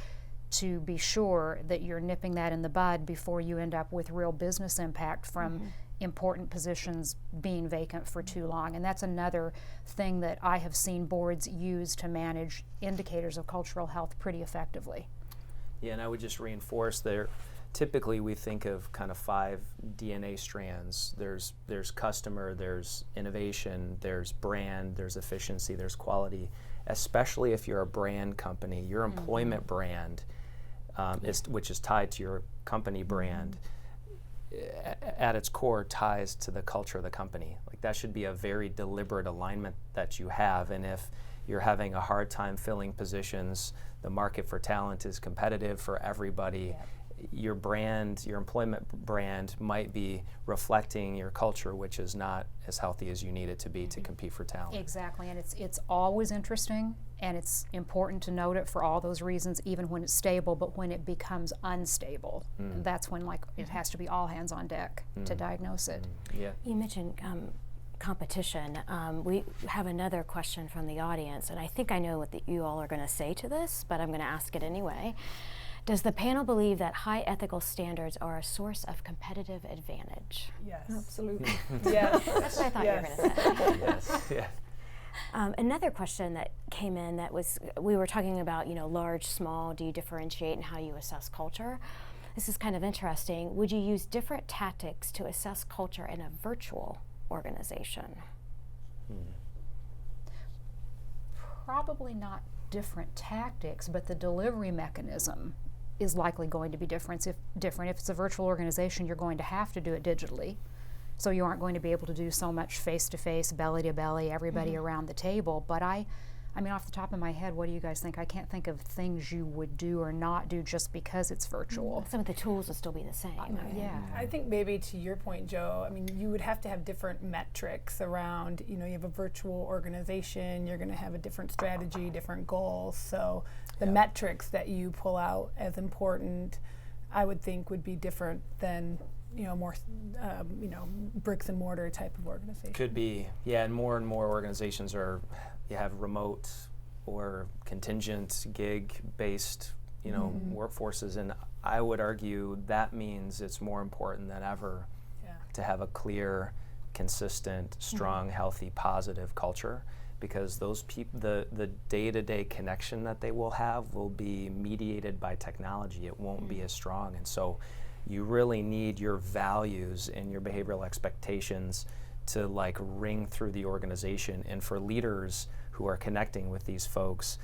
to be sure that you're nipping that in the bud before you end up with real business impact from important positions being vacant for too long. And that's another thing that I have seen boards use to manage indicators of cultural health pretty effectively. Yeah, and I would just reinforce there. Typically, we think of kind of 5 DNA strands. There's customer, there's innovation, there's brand, there's efficiency, there's quality. Especially if you're a brand company, your employment brand, which is tied to your company brand, at its core ties to the culture of the company. Like that should be a very deliberate alignment that you have. And if you're having a hard time filling positions, the market for talent is competitive for everybody. Your brand, your employment brand might be reflecting your culture, which is not as healthy as you need it to be to compete for talent. Exactly, and it's always interesting, and it's important to note it for all those reasons, even when it's stable, but when it becomes unstable, that's when it has to be all hands on deck to diagnose it. Yeah. You mentioned competition. We have another question from the audience, and I think I know what you all are going to say to this, but I'm going to ask it anyway. Does the panel believe that high ethical standards are a source of competitive advantage? Yes. Absolutely. Yes. That's what I thought you were going to say. Yes. Yeah. Another question that came in that was, we were talking about, large, small, do you differentiate in how you assess culture? This is kind of interesting. Would you use different tactics to assess culture in a virtual organization? Probably not different tactics, but the delivery mechanism is likely going to be different. If it's a virtual organization, you're going to have to do it digitally. so you aren't going to be able to do so much face-to-face, belly-to-belly, everybody around the table. But I mean, off the top of my head, what do you guys think? I can't think of things you would do or not do just because it's virtual. Some of the tools will still be the same. Yeah. I think maybe to your point, Joe, I mean, you would have to have different metrics around, you have a virtual organization, you're going to have a different strategy, different goals. So the metrics that you pull out as important, I would think would be different than, more, bricks and mortar type of organization. Could be, and more organizations you have remote or contingent gig-based, workforces, and I would argue that means it's more important than ever to have a clear, consistent, strong, healthy, positive culture, because those people, the day-to-day connection that they will have will be mediated by technology. It won't be as strong, and so you really need your values and your behavioral expectations to ring through the organization. And for leaders who are connecting with these folks,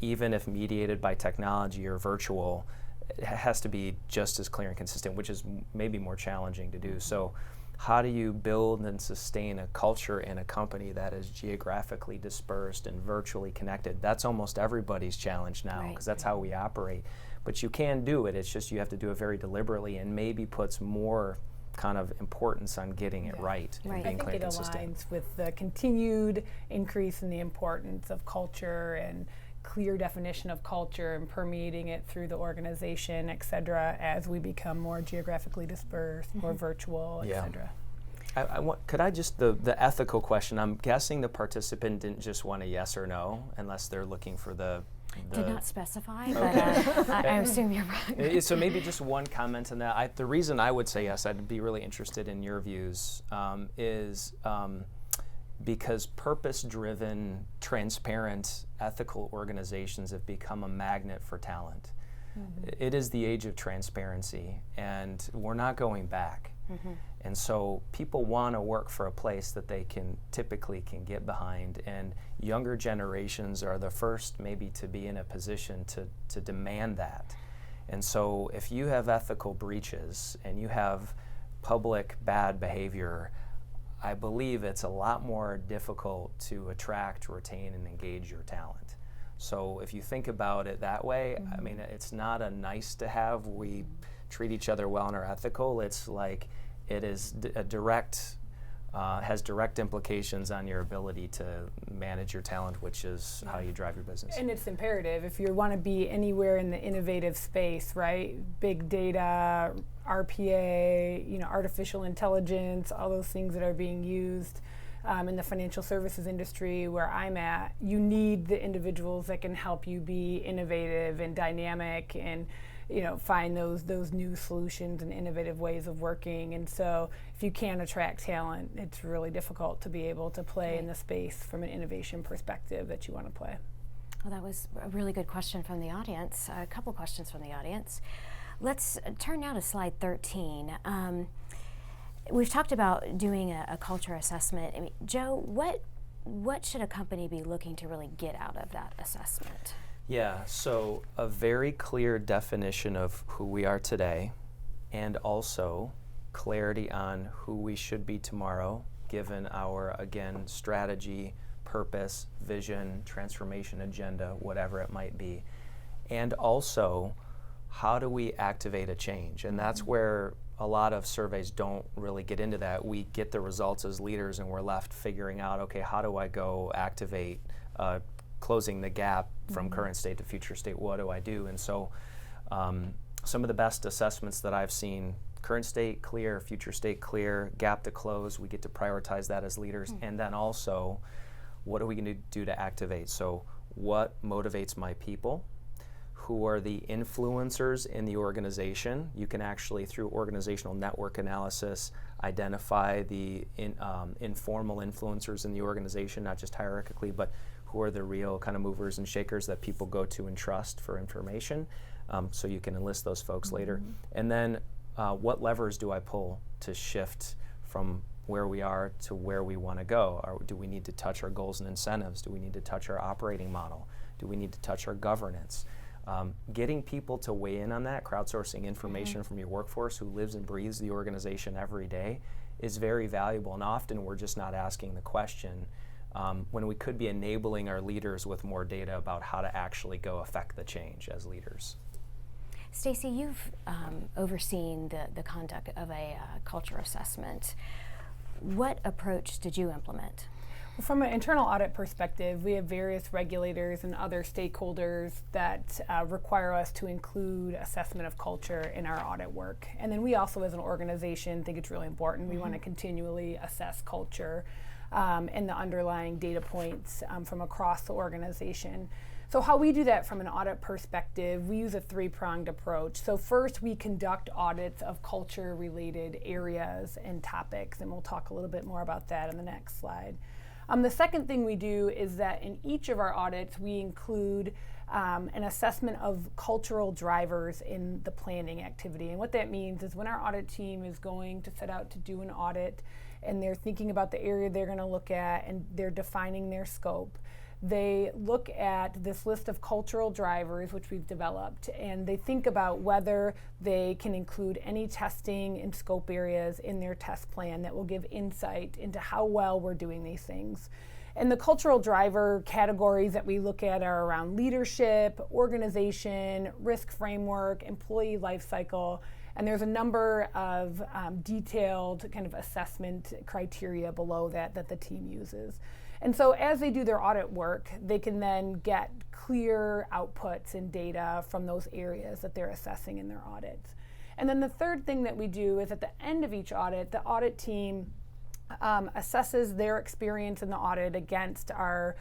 even if mediated by technology or virtual, it has to be just as clear and consistent, which is maybe more challenging to do. So how do you build and sustain a culture in a company that is geographically dispersed and virtually connected? That's almost everybody's challenge now, because that's how we operate. But you can do it, it's just you have to do it very deliberately and maybe puts more kind of importance on getting it right and being clear and consistent. I think it aligns with the continued increase in the importance of culture and clear definition of culture and permeating it through the organization, et cetera, as we become more geographically dispersed, more virtual, et cetera. Could I just, the ethical question, I'm guessing the participant didn't just want a yes or no, unless they're looking for the did not specify, but I assume you're right. So maybe just one comment on that. The reason I would say yes, I'd be really interested in your views, is because purpose-driven, transparent, ethical organizations have become a magnet for talent. It is the age of transparency, and we're not going back. And so people want to work for a place that they typically can get behind, and younger generations are the first maybe to be in a position to demand that. And so if you have ethical breaches and you have public bad behavior, I believe it's a lot more difficult to attract, retain, and engage your talent. So if you think about it that way, I mean, it's not a nice to have, we treat each other well and are ethical. It's like it is has direct implications on your ability to manage your talent, which is how you drive your business. And it's imperative if you want to be anywhere in the innovative space, right? Big data, RPA, artificial intelligence, all those things that are being used in the financial services industry where I'm at. You need the individuals that can help you be innovative and dynamic and find those new solutions and innovative ways of working. And so if you can't attract talent, it's really difficult to be able to play in the space from an innovation perspective that you want to play. Well, that was a really good question from the audience, a couple questions from the audience. Let's turn now to slide 13. We've talked about doing a culture assessment. I mean, Joe, what should a company be looking to really get out of that assessment? Yeah, so a very clear definition of who we are today, and also clarity on who we should be tomorrow, given our, again, strategy, purpose, vision, transformation agenda, whatever it might be. And also, how do we activate a change? And that's where a lot of surveys don't really get into that. We get the results as leaders and we're left figuring out, okay, how do I go activate closing the gap from current state to future state? What do I do? And so some of the best assessments that I've seen, current state clear, future state clear, gap to close, we get to prioritize that as leaders. And then also, what are we going to do to activate? So what motivates my people? Who are the influencers in the organization? You can actually, through organizational network analysis, identify the informal influencers in the organization, not just hierarchically, but who are the real kind of movers and shakers that people go to and trust for information. So you can enlist those folks later. And then what levers do I pull to shift from where we are to where we want to go? Do we need to touch our goals and incentives? Do we need to touch our operating model? Do we need to touch our governance? Getting people to weigh in on that, crowdsourcing information from your workforce who lives and breathes the organization every day, is very valuable, and often we're just not asking the question when we could be enabling our leaders with more data about how to actually go affect the change as leaders. Stacy, you've overseen the conduct of a culture assessment. What approach did you implement? From an internal audit perspective, we have various regulators and other stakeholders that require us to include assessment of culture in our audit work. And then we also, as an organization, think it's really important. We want to continually assess culture and the underlying data points from across the organization. So how we do that from an audit perspective, we use a three-pronged approach. So first, we conduct audits of culture-related areas and topics, and we'll talk a little bit more about that in the next slide. The second thing we do is that in each of our audits, we include an assessment of cultural drivers in the planning activity. And what that means is when our audit team is going to set out to do an audit and they're thinking about the area they're going to look at and they're defining their scope, they look at this list of cultural drivers, which we've developed, and they think about whether they can include any testing and scope areas in their test plan that will give insight into how well we're doing these things. And the cultural driver categories that we look at are around leadership, organization, risk framework, employee life cycle, and there's a number of detailed kind of assessment criteria below that the team uses. And so as they do their audit work, they can then get clear outputs and data from those areas that they're assessing in their audits. And then the third thing that we do is at the end of each audit, the audit team assesses their experience in the audit against our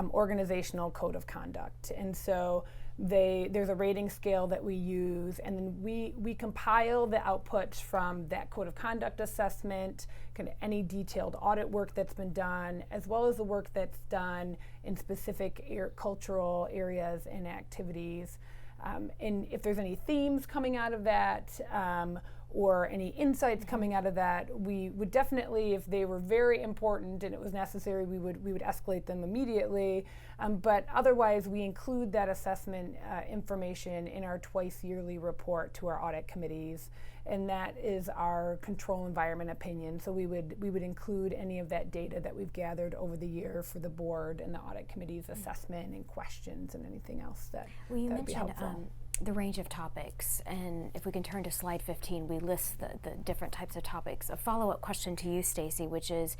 organizational code of conduct. And so there's a rating scale that we use, and then we compile the outputs from that code of conduct assessment, kind of any detailed audit work that's been done, as well as the work that's done in specific cultural areas and activities. And if there's any themes coming out of that, or any insights coming out of that, we would definitely, if they were very important and it was necessary, we would escalate them immediately. But otherwise, we include that assessment information in our twice yearly report to our audit committees, and that is our control environment opinion. So we would include any of that data that we've gathered over the year for the board and the audit committee's assessment and questions and anything else that you would be mentioned helpful. The range of topics, and if we can turn to slide 15, we list the different types of topics. A follow-up question to you, Stacy, which is,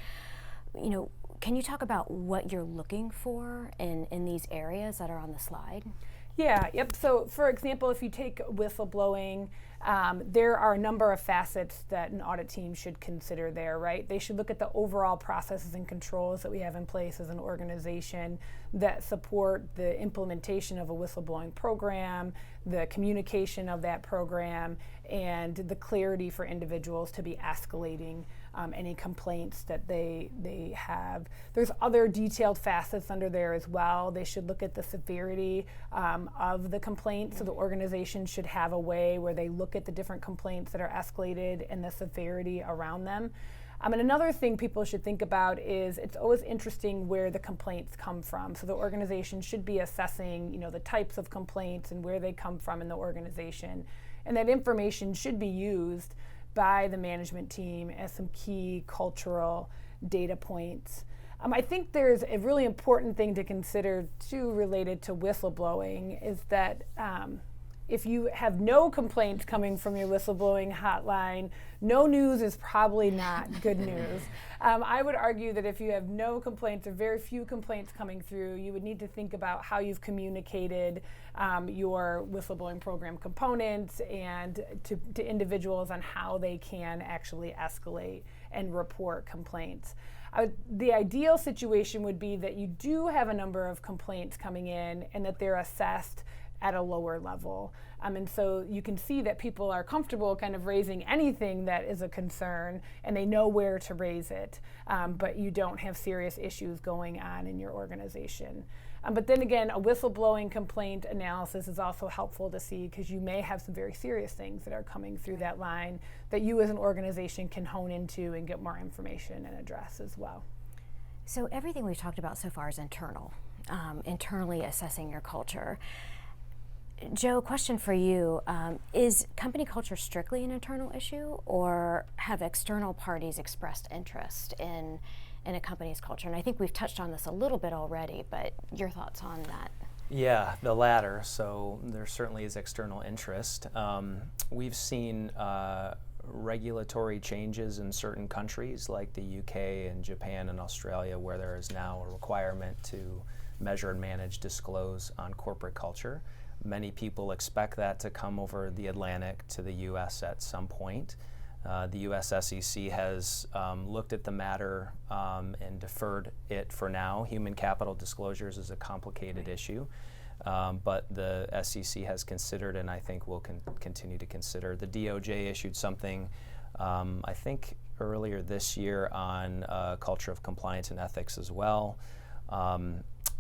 can you talk about what you're looking for in these areas that are on the slide? Yeah, yep. So for example, if you take whistleblowing, there are a number of facets that an audit team should consider there, right? They should look at the overall processes and controls that we have in place as an organization that support the implementation of a whistleblowing program, the communication of that program, and the clarity for individuals to be escalating any complaints that they have. There's other detailed facets under there as well. They should look at the severity of the complaint. So the organization should have a way where they look at the different complaints that are escalated and the severity around them. And another thing people should think about is it's always interesting where the complaints come from. So the organization should be assessing, the types of complaints and where they come from in the organization. And that information should be used by the management team as some key cultural data points. I think there's a really important thing to consider too related to whistleblowing is that if you have no complaints coming from your whistleblowing hotline, no news is probably not good news. I would argue that if you have no complaints or very few complaints coming through, you would need to think about how you've communicated your whistleblowing program components and to individuals on how they can actually escalate and report complaints. The ideal situation would be that you do have a number of complaints coming in and that they're assessed at a lower level. And so you can see that people are comfortable kind of raising anything that is a concern and they know where to raise it, but you don't have serious issues going on in your organization. But then again, a whistleblowing complaint analysis is also helpful to see because you may have some very serious things that are coming through that line that you as an organization can hone into and get more information and address as well. So everything we've talked about so far is internal, internally assessing your culture. Joe, question for you. Is company culture strictly an internal issue, or have external parties expressed interest in a company's culture? And I think we've touched on this a little bit already, but your thoughts on that? Yeah, the latter. So there certainly is external interest. We've seen regulatory changes in certain countries like the UK and Japan and Australia, where there is now a requirement to measure and manage, disclose on corporate culture. Many people expect that to come over the Atlantic to the US at some point. The US SEC has looked at the matter and deferred it for now. Human capital disclosures is a complicated issue, but the SEC has considered, and I think will continue to consider. The DOJ issued something, I think, earlier this year on culture of compliance and ethics as well.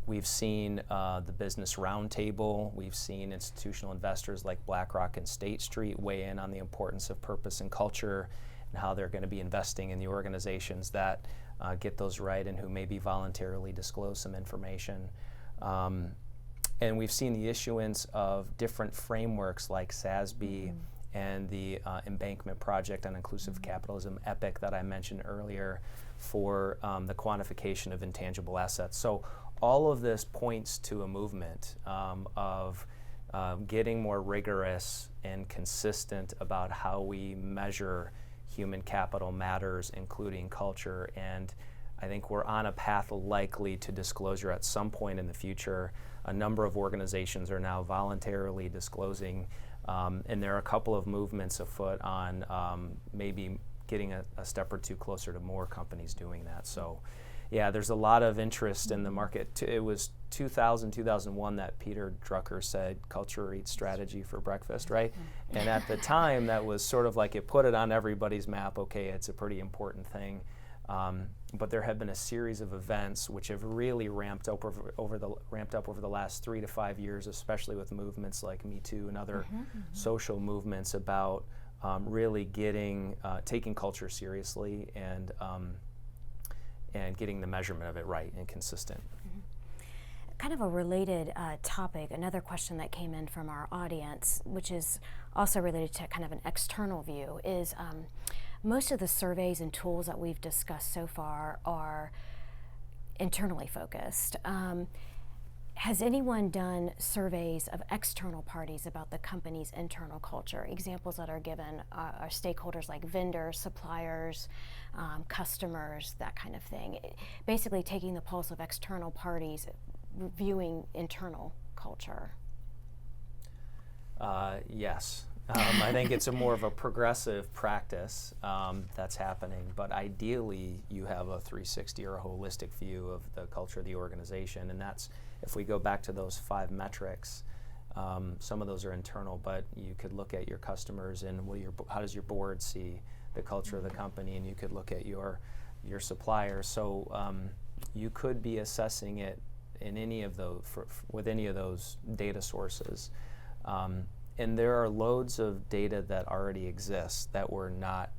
We've seen the Business Roundtable. We've seen institutional investors like BlackRock and State Street weigh in on the importance of purpose and culture and how they're going to be investing in the organizations that get those right and who maybe voluntarily disclose some information. And we've seen the issuance of different frameworks like SASB and the Embankment Project on Inclusive Capitalism, EPIC, that I mentioned earlier, for the quantification of intangible assets. So all of this points to a movement of getting more rigorous and consistent about how we measure human capital matters, including culture. And I think we're on a path likely to disclosure at some point in the future. A number of organizations are now voluntarily disclosing, and there are a couple of movements afoot on maybe getting a step or two closer to more companies doing that. So yeah, there's a lot of interest in the market. It was 2001 that Peter Drucker said, culture eats strategy for breakfast, right? And at the time, that was sort of like it put it on everybody's map. Okay, it's a pretty important thing. But there have been a series of events which have really ramped up over the last 3 to 5 years, especially with movements like Me Too and other social movements about really taking culture seriously and getting the measurement of it right and consistent. Kind of a related topic, another question that came in from our audience, which is also related to kind of an external view, is most of the surveys and tools that we've discussed so far are internally focused. Has anyone done surveys of external parties about the company's internal culture? Examples that are given are stakeholders like vendors, suppliers, customers, that kind of thing. Basically taking the pulse of external parties, reviewing internal culture. Yes. I think it's more of a progressive practice that's happening, but ideally you have a 360 or a holistic view of the culture of the organization, and that's, if we go back to those 5 metrics, some of those are internal, but you could look at your customers and how does your board see the culture of the company, and you could look at your suppliers. So you could be assessing it in any of those with any of those data sources. And there are loads of data that already exist that we're not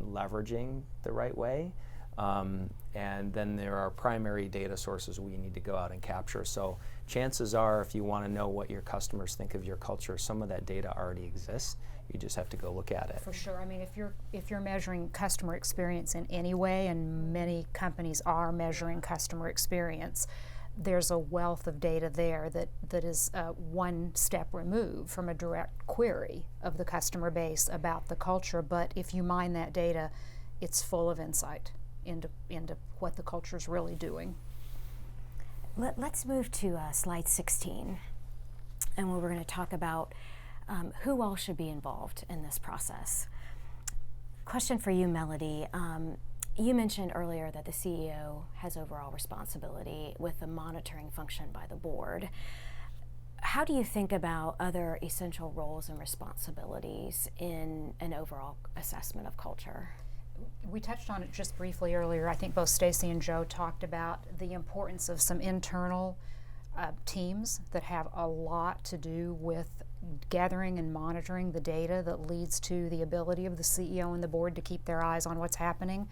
leveraging the right way. And then there are primary data sources we need to go out and capture. So chances are, if you want to know what your customers think of your culture, some of that data already exists. You just have to go look at it. For sure. I mean, if you're measuring customer experience in any way, and many companies are measuring customer experience, there's a wealth of data there that is one step removed from a direct query of the customer base about the culture. But if you mine that data, it's full of insight into what the culture is really doing. Let's move to slide 16, and where we're going to talk about who all should be involved in this process. Question for you, Melody. You mentioned earlier that the CEO has overall responsibility with the monitoring function by the board. How do you think about other essential roles and responsibilities in an overall assessment of culture? We touched on it just briefly earlier. I think both Stacy and Joe talked about the importance of some internal teams that have a lot to do with gathering and monitoring the data that leads to the ability of the CEO and the board to keep their eyes on what's happening.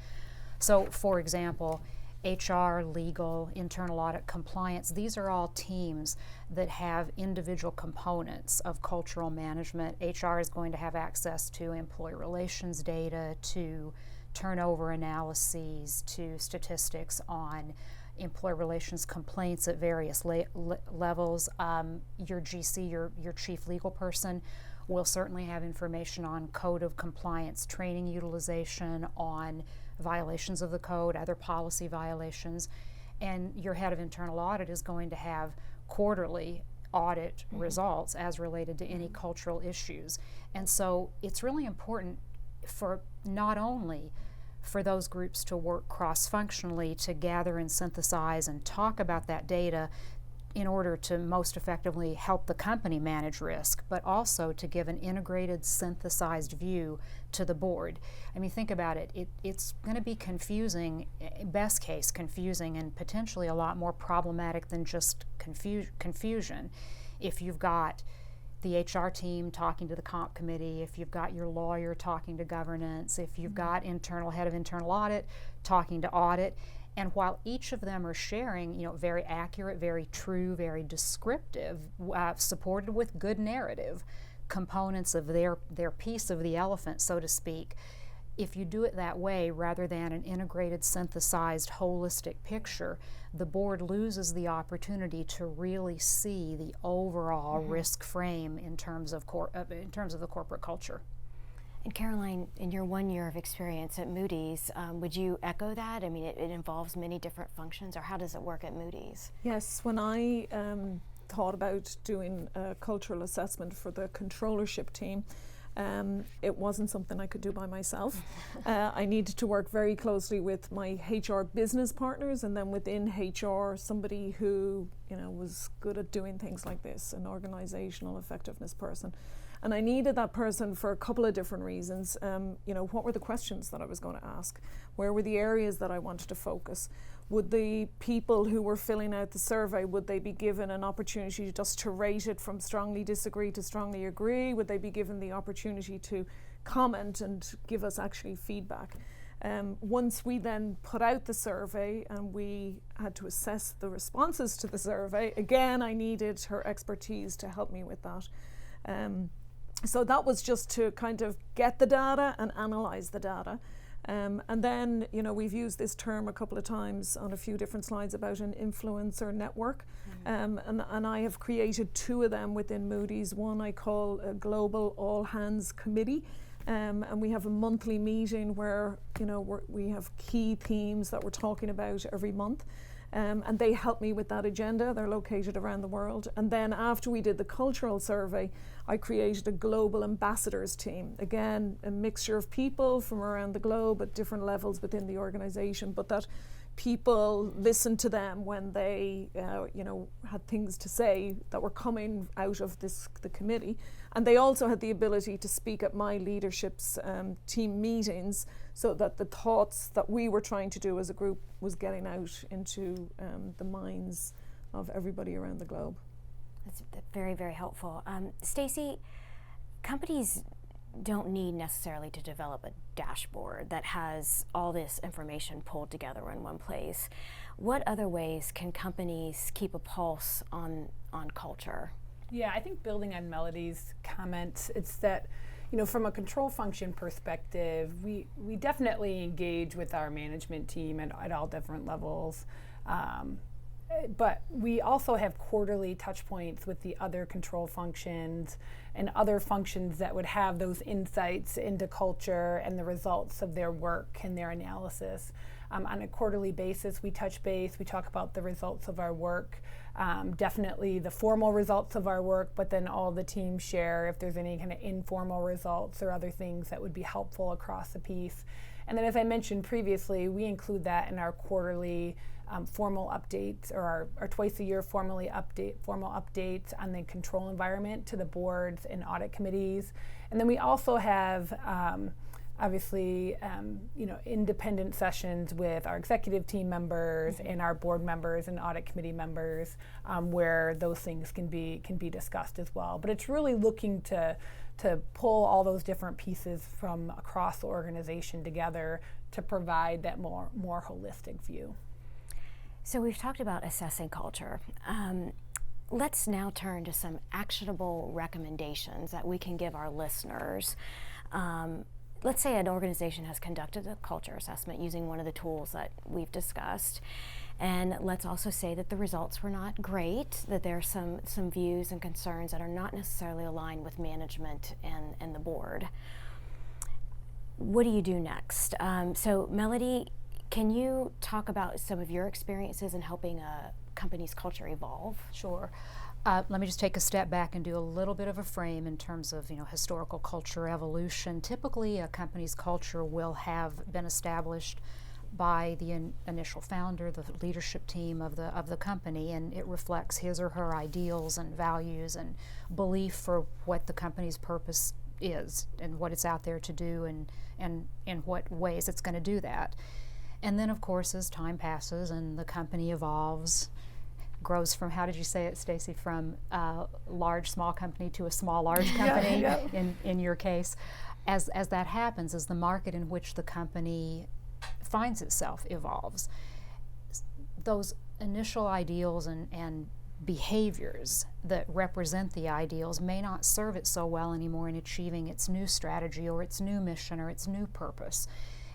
So, for example, HR, legal, internal audit, compliance, these are all teams that have individual components of cultural management. HR is going to have access to employee relations data, to turnover analyses, to statistics on employee relations complaints at various levels. Your GC, your chief legal person, will certainly have information on code of compliance, training utilization, on violations of the code, other policy violations. And your head of internal audit is going to have quarterly audit results as related to any cultural issues. And so it's really important for not only for those groups to work cross-functionally to gather and synthesize and talk about that data in order to most effectively help the company manage risk, but also to give an integrated, synthesized view to the board. I mean, think about it. It's going to be confusing, best case confusing, and potentially a lot more problematic than just confusion. If you've got the HR team talking to the comp committee, if you've got your lawyer talking to governance, if you've got head of internal audit talking to audit, and while each of them are sharing, very accurate, very true, very descriptive, supported with good narrative components of their piece of the elephant, so to speak, if you do it that way rather than an integrated, synthesized, holistic picture, the board loses the opportunity to really see the overall risk frame in terms of the corporate culture. And Caroline, in your 1 year of experience at Moody's, would you echo that? I mean, it involves many different functions, or how does it work at Moody's? Yes, when I thought about doing a cultural assessment for the controllership team, it wasn't something I could do by myself. I needed to work very closely with my HR business partners, and then within HR, somebody who was good at doing things like this, an organizational effectiveness person. And I needed that person for a couple of different reasons. What were the questions that I was going to ask? Where were the areas that I wanted to focus? Would the people who were filling out the survey, would they be given an opportunity just to rate it from strongly disagree to strongly agree? Would they be given the opportunity to comment and give us actually feedback? Once we then put out the survey and we had to assess the responses to the survey, again, I needed her expertise to help me with that. So that was just to kind of get the data and analyze the data. And then, we've used this term a couple of times on a few different slides about an influencer network. And I have created two of them within Moody's. One I call a Global All Hands Committee. And we have a monthly meeting where, we have key themes that we're talking about every month. And they help me with that agenda. They're located around the world. And then after we did the cultural survey, I created a global ambassadors team. Again, a mixture of people from around the globe at different levels within the organization, but that people listened to them when they, had things to say that were coming out of the committee. And they also had the ability to speak at my leadership's team meetings, so that the thoughts that we were trying to do as a group was getting out into the minds of everybody around the globe. That's very, very helpful. Stacey, companies don't need necessarily to develop a dashboard that has all this information pulled together in one place. What other ways can companies keep a pulse on culture? Yeah, I think building on Melody's comments, it's that, from a control function perspective, we definitely engage with our management team at all different levels. But we also have quarterly touch points with the other control functions and other functions that would have those insights into culture and the results of their work and their analysis. On a quarterly basis, we touch base, we talk about the results of our work, definitely the formal results of our work, but then all the teams share if there's any kind of informal results or other things that would be helpful across the piece. And then, as I mentioned previously, we include that in our quarterly formal updates, or our twice a year formal updates on the control environment to the boards and audit committees. And then we also have obviously independent sessions with our executive team members and our board members and audit committee members, where those things can be discussed as well. But it's really looking to pull all those different pieces from across the organization together to provide that more holistic view. So we've talked about assessing culture. Let's now turn to some actionable recommendations that we can give our listeners. Let's say an organization has conducted a culture assessment using one of the tools that we've discussed. And let's also say that the results were not great, that there are some views and concerns that are not necessarily aligned with management and the board. What do you do next? So Melody, can you talk about some of your experiences in helping a company's culture evolve? Sure. Let me just take a step back and do a little bit of a frame in terms of historical culture evolution. Typically, a company's culture will have been established by the initial founder, the leadership team of the company, and it reflects his or her ideals and values and belief for what the company's purpose is and what it's out there to do and in what ways it's going to do that. And then, of course, as time passes and the company evolves, grows from, how did you say it, Stacy, from a large, small company to a small, large company, in your case. As that happens, as the market in which the company finds itself evolves, those initial ideals and behaviors that represent the ideals may not serve it so well anymore in achieving its new strategy or its new mission or its new purpose.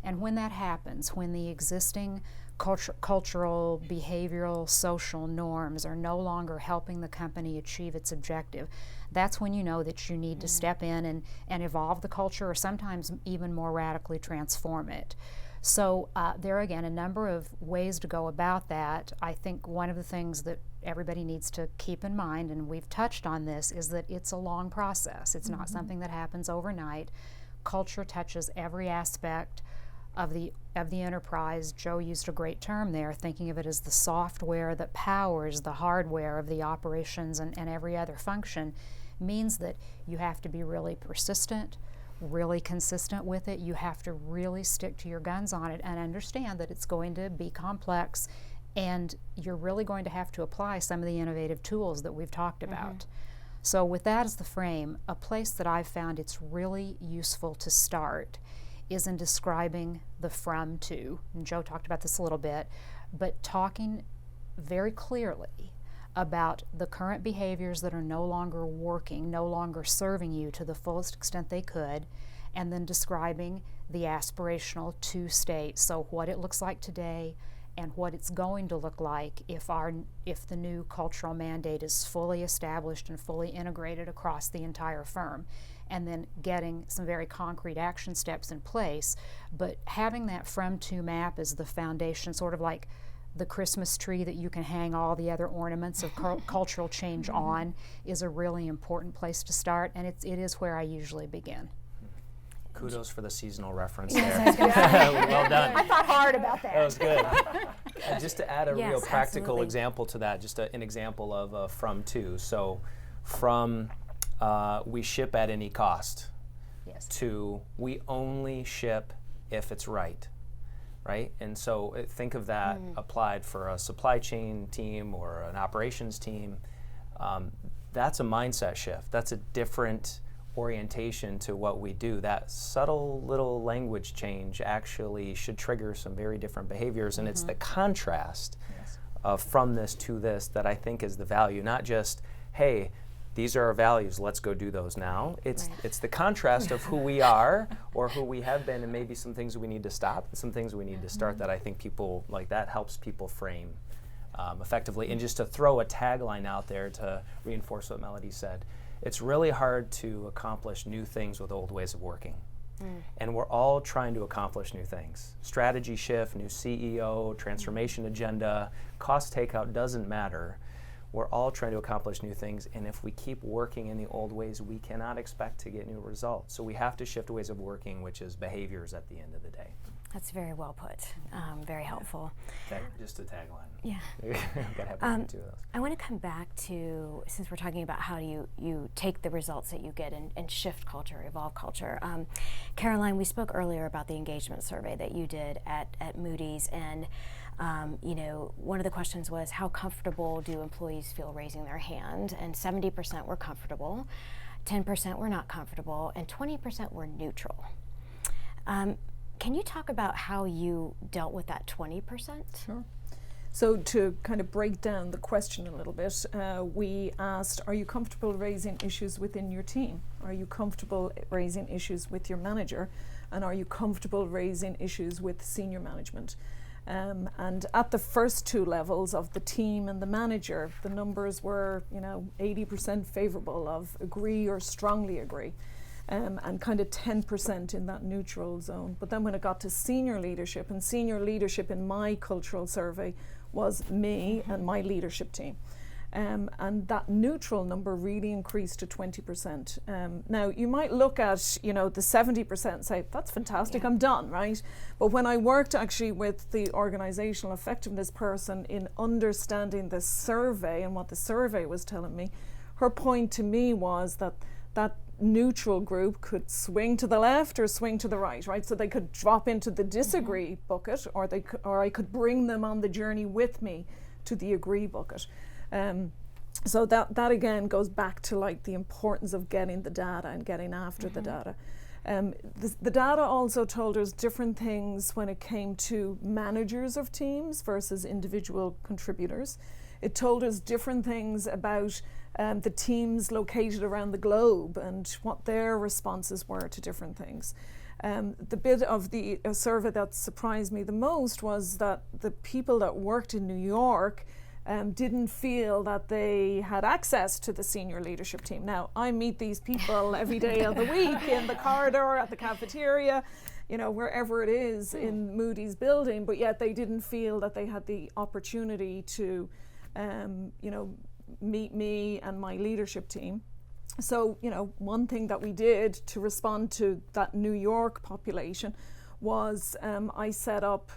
And when that happens, when the existing cultural, behavioral, social norms are no longer helping the company achieve its objective, that's when you know that you need to step in and evolve the culture, or sometimes even more radically transform it. So there are, again, a number of ways to go about that. I think one of the things that everybody needs to keep in mind, and we've touched on this, is that it's a long process. It's not something that happens overnight. Culture touches every aspect of the enterprise. Joe used a great term there, thinking of it as the software that powers the hardware of the operations and every other function, means that you have to be really persistent, really consistent with it. You have to really stick to your guns on it and understand that it's going to be complex, and you're really going to have to apply some of the innovative tools that we've talked about. So with that as the frame, a place that I've found it's really useful to start is in describing the from to, and Joe talked about this a little bit, but talking very clearly about the current behaviors that are no longer working, no longer serving you to the fullest extent they could, and then describing the aspirational to state, so what it looks like today and what it's going to look like if the new cultural mandate is fully established and fully integrated across the entire firm. And then getting some very concrete action steps in place, but having that from to map as the foundation, sort of like the Christmas tree that you can hang all the other ornaments of cultural change on, is a really important place to start, and it is where I usually begin. Kudos for the seasonal reference Yes, there. Well done. I thought hard about that. That was good. And just to add a Yes, real practical absolutely. example to that, just an example of from to. So from we ship at any cost, Yes. to we only ship if it's right? And so think of that applied for a supply chain team or an operations team. That's a mindset shift. That's a different orientation to what we do. That subtle little language change actually should trigger some very different behaviors, and it's the contrast of from this to this that I think is the value, not just, hey, these are our values, let's go do those now. It's the contrast of who we are or who we have been, and maybe some things we need to stop and some things we need to start, that I think people, like that helps people frame effectively. And just to throw a tagline out there to reinforce what Melody said, it's really hard to accomplish new things with old ways of working. And we're all trying to accomplish new things. Strategy shift, new CEO, transformation agenda, cost takeout, doesn't matter. We're all trying to accomplish new things, and if we keep working in the old ways, we cannot expect to get new results. So we have to shift ways of working, which is behaviors at the end of the day. That's very well put, very helpful. Just a tagline. Yeah. Gotta have one or two of those. I want to come back to, since we're talking about how you take the results that you get and shift culture, evolve culture. Caroline, we spoke earlier about the engagement survey that you did at Moody's, and one of the questions was, how comfortable do employees feel raising their hand? And 70% were comfortable, 10% were not comfortable, and 20% were neutral. Can you talk about how you dealt with that 20%? Sure. So to kind of break down the question a little bit, we asked, are you comfortable raising issues within your team? Are you comfortable raising issues with your manager? And are you comfortable raising issues with senior management? And at the first two levels of the team and the manager, the numbers were, 80% favorable of agree or strongly agree, and kind of 10% in that neutral zone. But then when it got to senior leadership, and senior leadership in my cultural survey was me and my leadership team. And that neutral number really increased to 20%. Now, you might look at, the 70% and say, that's fantastic, I'm done, right? But when I worked actually with the organizational effectiveness person in understanding the survey and what the survey was telling me, her point to me was that that neutral group could swing to the left or swing to the right? So they could drop into the disagree bucket, or I could bring them on the journey with me to the agree bucket. So that again goes back to like the importance of getting the data and getting after the data. The data also told us different things when it came to managers of teams versus individual contributors. It told us different things about the teams located around the globe and what their responses were to different things. The bit of the survey that surprised me the most was that the people that worked in New York didn't feel that they had access to the senior leadership team. Now, I meet these people every day of the week in the corridor, at the cafeteria, wherever it is in Moody's building, but yet they didn't feel that they had the opportunity to, meet me and my leadership team. So, one thing that we did to respond to that New York population was I set up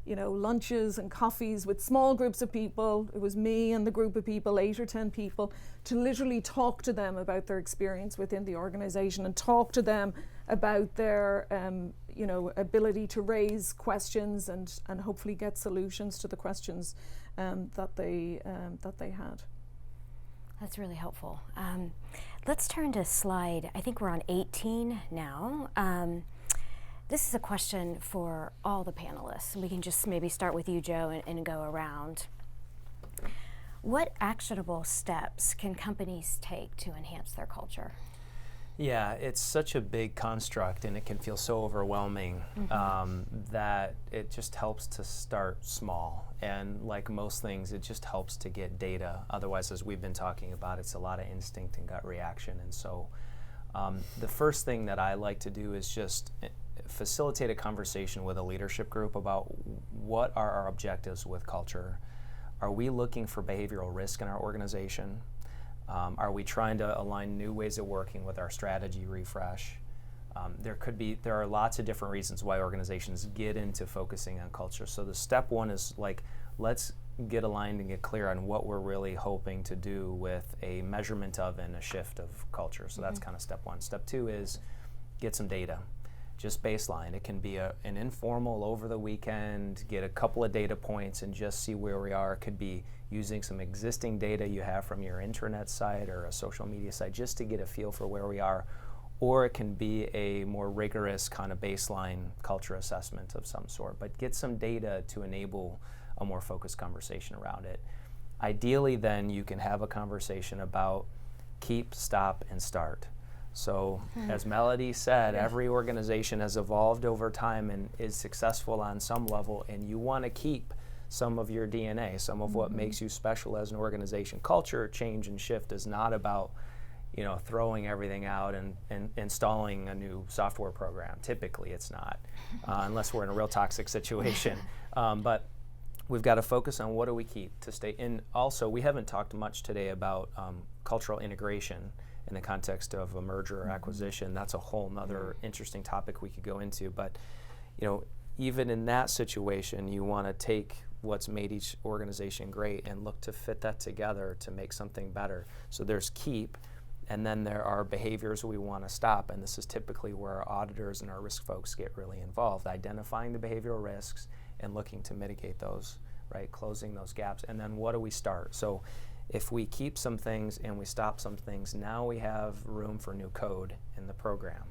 lunches and coffees with small groups of people. It was me and the group of people, 8 or 10 people, to literally talk to them about their experience within the organization and talk to them about their ability to raise questions and hopefully get solutions to the questions that they had. That's really helpful. Let's turn to slide, I think we're on 18 now. This is a question for all the panelists. We can just maybe start with you, Joe, and go around. What actionable steps can companies take to enhance their culture? Yeah, it's such a big construct and it can feel so overwhelming that it just helps to start small. And like most things, it just helps to get data. Otherwise, as we've been talking about, it's a lot of instinct and gut reaction. And so the first thing that I like to do is just facilitate a conversation with a leadership group about what are our objectives with culture. Are we looking for behavioral risk in our organization? Are we trying to align new ways of working with our strategy refresh? There are lots of different reasons why organizations get into focusing on culture. So the step one is let's get aligned and get clear on what we're really hoping to do with a measurement of and a shift of culture. So that's kind of step one. Step two is get some data. Just baseline. It can be an informal over the weekend, get a couple of data points and just see where we are. It could be using some existing data you have from your internet site or a social media site just to get a feel for where we are. Or it can be a more rigorous kind of baseline culture assessment of some sort. But get some data to enable a more focused conversation around it. Ideally, then, you can have a conversation about keep, stop, and start. So as Melody said, every organization has evolved over time and is successful on some level, and you want to keep some of your DNA, some of what makes you special as an organization. Culture change and shift is not about throwing everything out and installing a new software program. Typically it's not, unless we're in a real toxic situation. But we've got to focus on what do we keep to stay. And also, we haven't talked much today about cultural integration in the context of a merger or acquisition. That's a whole nother interesting topic we could go into. But even in that situation, you want to take what's made each organization great and look to fit that together to make something better. So there's keep, and then there are behaviors we want to stop, and this is typically where our auditors and our risk folks get really involved, identifying the behavioral risks and looking to mitigate those, right? Closing those gaps. And then what do we start? So if we keep some things and we stop some things, now we have room for new code in the program.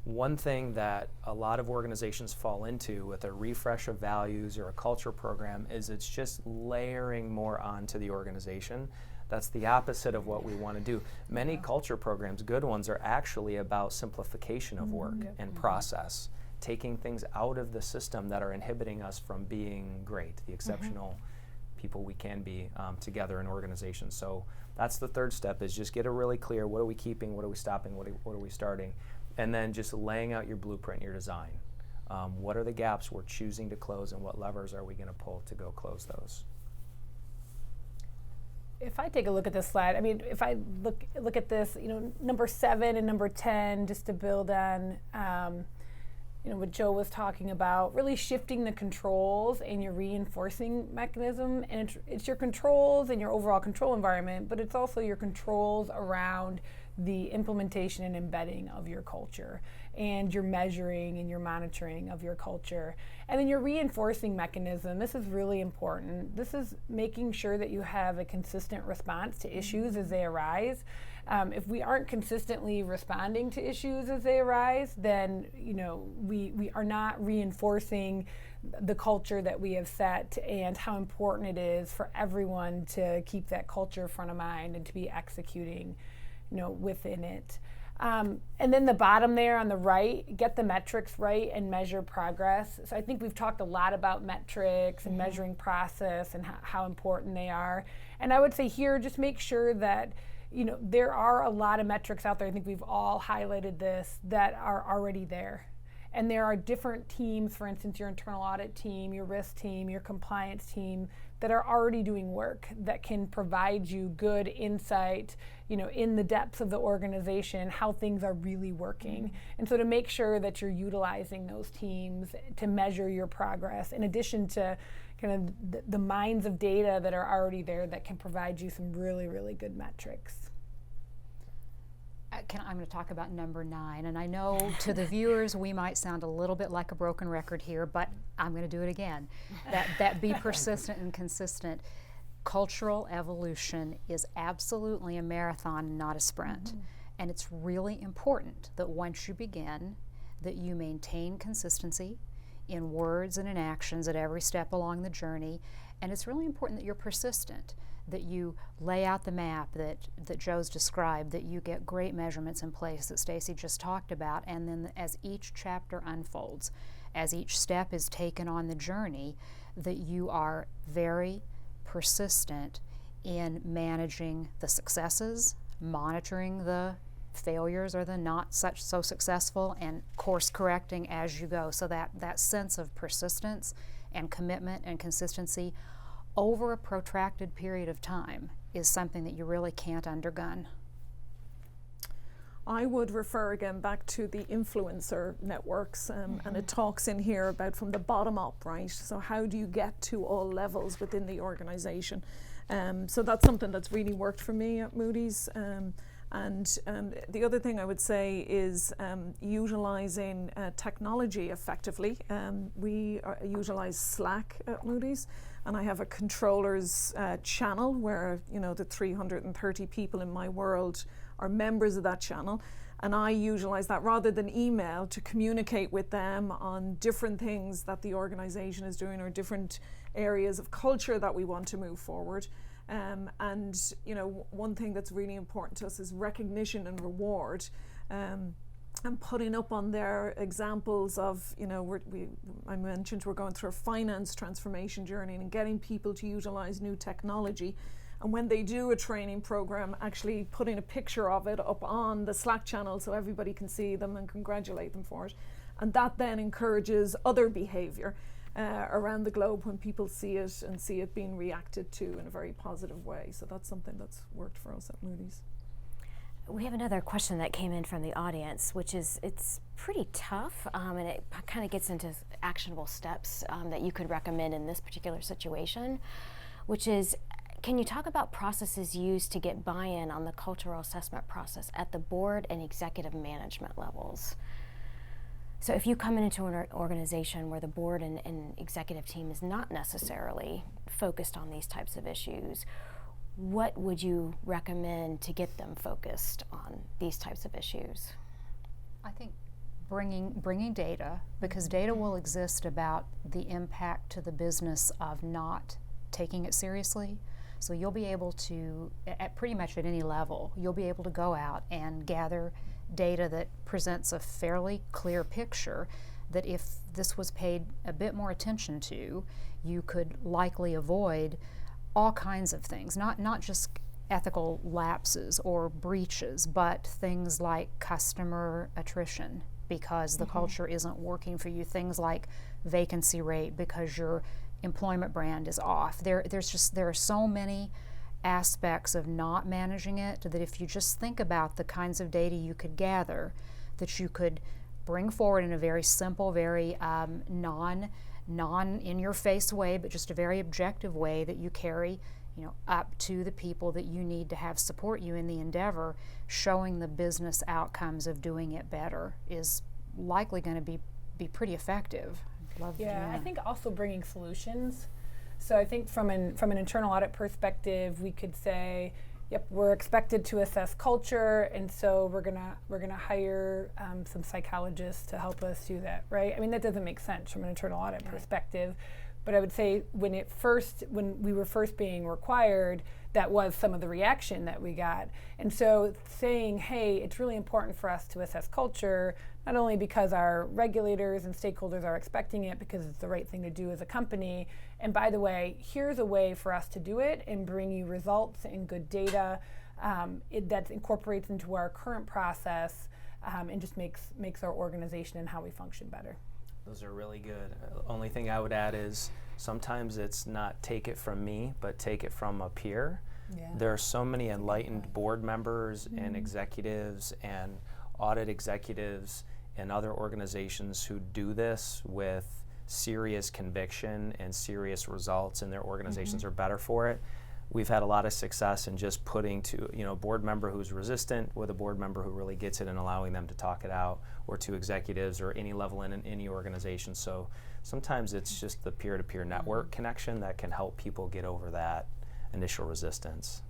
One thing that a lot of organizations fall into with a refresh of values or a culture program is it's just layering more onto the organization. That's the opposite of what we want to do. Many culture programs, good ones, are actually about simplification of work and process, taking things out of the system that are inhibiting us from being great, the exceptional people we can be together in organizations. So that's the third step, is just get it really clear. What are we keeping? What are we stopping? What are we starting? And then just laying out your blueprint, your design. What are the gaps we're choosing to close, and what levers are we going to pull to go close those? If I take a look at this slide, I mean, if I look at this, number 7 and number 10, just to build on, what Joe was talking about, really shifting the controls and your reinforcing mechanism. And it's your controls and your overall control environment, but it's also your controls around the implementation and embedding of your culture, and your measuring and your monitoring of your culture. And then your reinforcing mechanism, this is really important. This is making sure that you have a consistent response to issues as they arise. If we aren't consistently responding to issues as they arise, then we are not reinforcing the culture that we have set, and how important it is for everyone to keep that culture front of mind and to be executing within it. And then the bottom there on the right, get the metrics right and measure progress. So I think we've talked a lot about metrics and measuring process and how important they are. And I would say here, just make sure that there are a lot of metrics out there. I think we've all highlighted this, that are already there. And there are different teams, for instance, your internal audit team, your risk team, your compliance team, that are already doing work that can provide you good insight, in the depths of the organization, how things are really working. And so to make sure that you're utilizing those teams to measure your progress, in addition to kind of the mines of data that are already there that can provide you some really, really good metrics. I'm going to talk about number 9, and I know to the viewers we might sound a little bit like a broken record here, but I'm going to do it again. That be persistent and consistent. Cultural evolution is absolutely a marathon, not a sprint. And it's really important that once you begin, that you maintain consistency in words and in actions at every step along the journey. And it's really important that you're persistent, that you lay out the map that Joe's described, that you get great measurements in place that Stacy just talked about, and then as each chapter unfolds, as each step is taken on the journey, that you are very persistent in managing the successes, monitoring the failures or the not so successful, and course correcting as you go. So that sense of persistence and commitment and consistency over a protracted period of time is something that you really can't undergun. I would refer again back to the influencer networks, and it talks in here about from the bottom up, right? So how do you get to all levels within the organization? So that's something that's really worked for me at Moody's. And the other thing I would say is utilizing technology effectively. We utilize Slack at Moody's, and I have a controllers channel where the 330 people in my world are members of that channel, and I utilize that rather than email to communicate with them on different things that the organization is doing or different areas of culture that we want to move forward. And one thing that's really important to us is recognition and reward, and putting up on their examples of, I mentioned we're going through a finance transformation journey and getting people to utilize new technology. And when they do a training program, actually putting a picture of it up on the Slack channel so everybody can see them and congratulate them for it. And that then encourages other behavior around the globe when people see it and see it being reacted to in a very positive way. So that's something that's worked for us at Moody's. We have another question that came in from the audience, which is, it's pretty tough, and it kind of gets into actionable steps that you could recommend in this particular situation, which is, can you talk about processes used to get buy-in on the cultural assessment process at the board and executive management levels? So if you come into an organization where the board and executive team is not necessarily focused on these types of issues, what would you recommend to get them focused on these types of issues? I think bringing data, because data will exist about the impact to the business of not taking it seriously. So you'll be able to, at pretty much at any level, you'll be able to go out and gather data that presents a fairly clear picture that if this was paid a bit more attention to, you could likely avoid all kinds of things, not just ethical lapses or breaches, but things like customer attrition because the culture isn't working for you, things like vacancy rate because your employment brand is off. There are so many aspects of not managing it that if you just think about the kinds of data you could gather, that you could bring forward in a very simple, very non in your face way, but just a very objective way that you carry up to the people that you need to have support you in the endeavor, showing the business outcomes of doing it better is likely going to be pretty effective. I think also bringing solutions. So I think from an internal audit perspective, we could say, yep, we're expected to assess culture, and so we're gonna hire some psychologists to help us do that, right? I mean, that doesn't make sense from an internal audit perspective. But I would say when we were first being required, that was some of the reaction that we got. And so saying, hey, it's really important for us to assess culture, not only because our regulators and stakeholders are expecting it, because it's the right thing to do as a company, and by the way, here's a way for us to do it and bring you results and good data that incorporates into our current process and just makes our organization and how we function better. Those are really good. Only thing I would add is sometimes it's not take it from me, but take it from a peer. Yeah. There are so many enlightened board members and executives and audit executives and other organizations who do this with serious conviction and serious results, and their organizations are better for it. We've had a lot of success in just putting to a board member who's resistant with a board member who really gets it and allowing them to talk it out, or to executives or any level in any organization. So sometimes it's just the peer-to-peer network connection that can help people get over that initial resistance.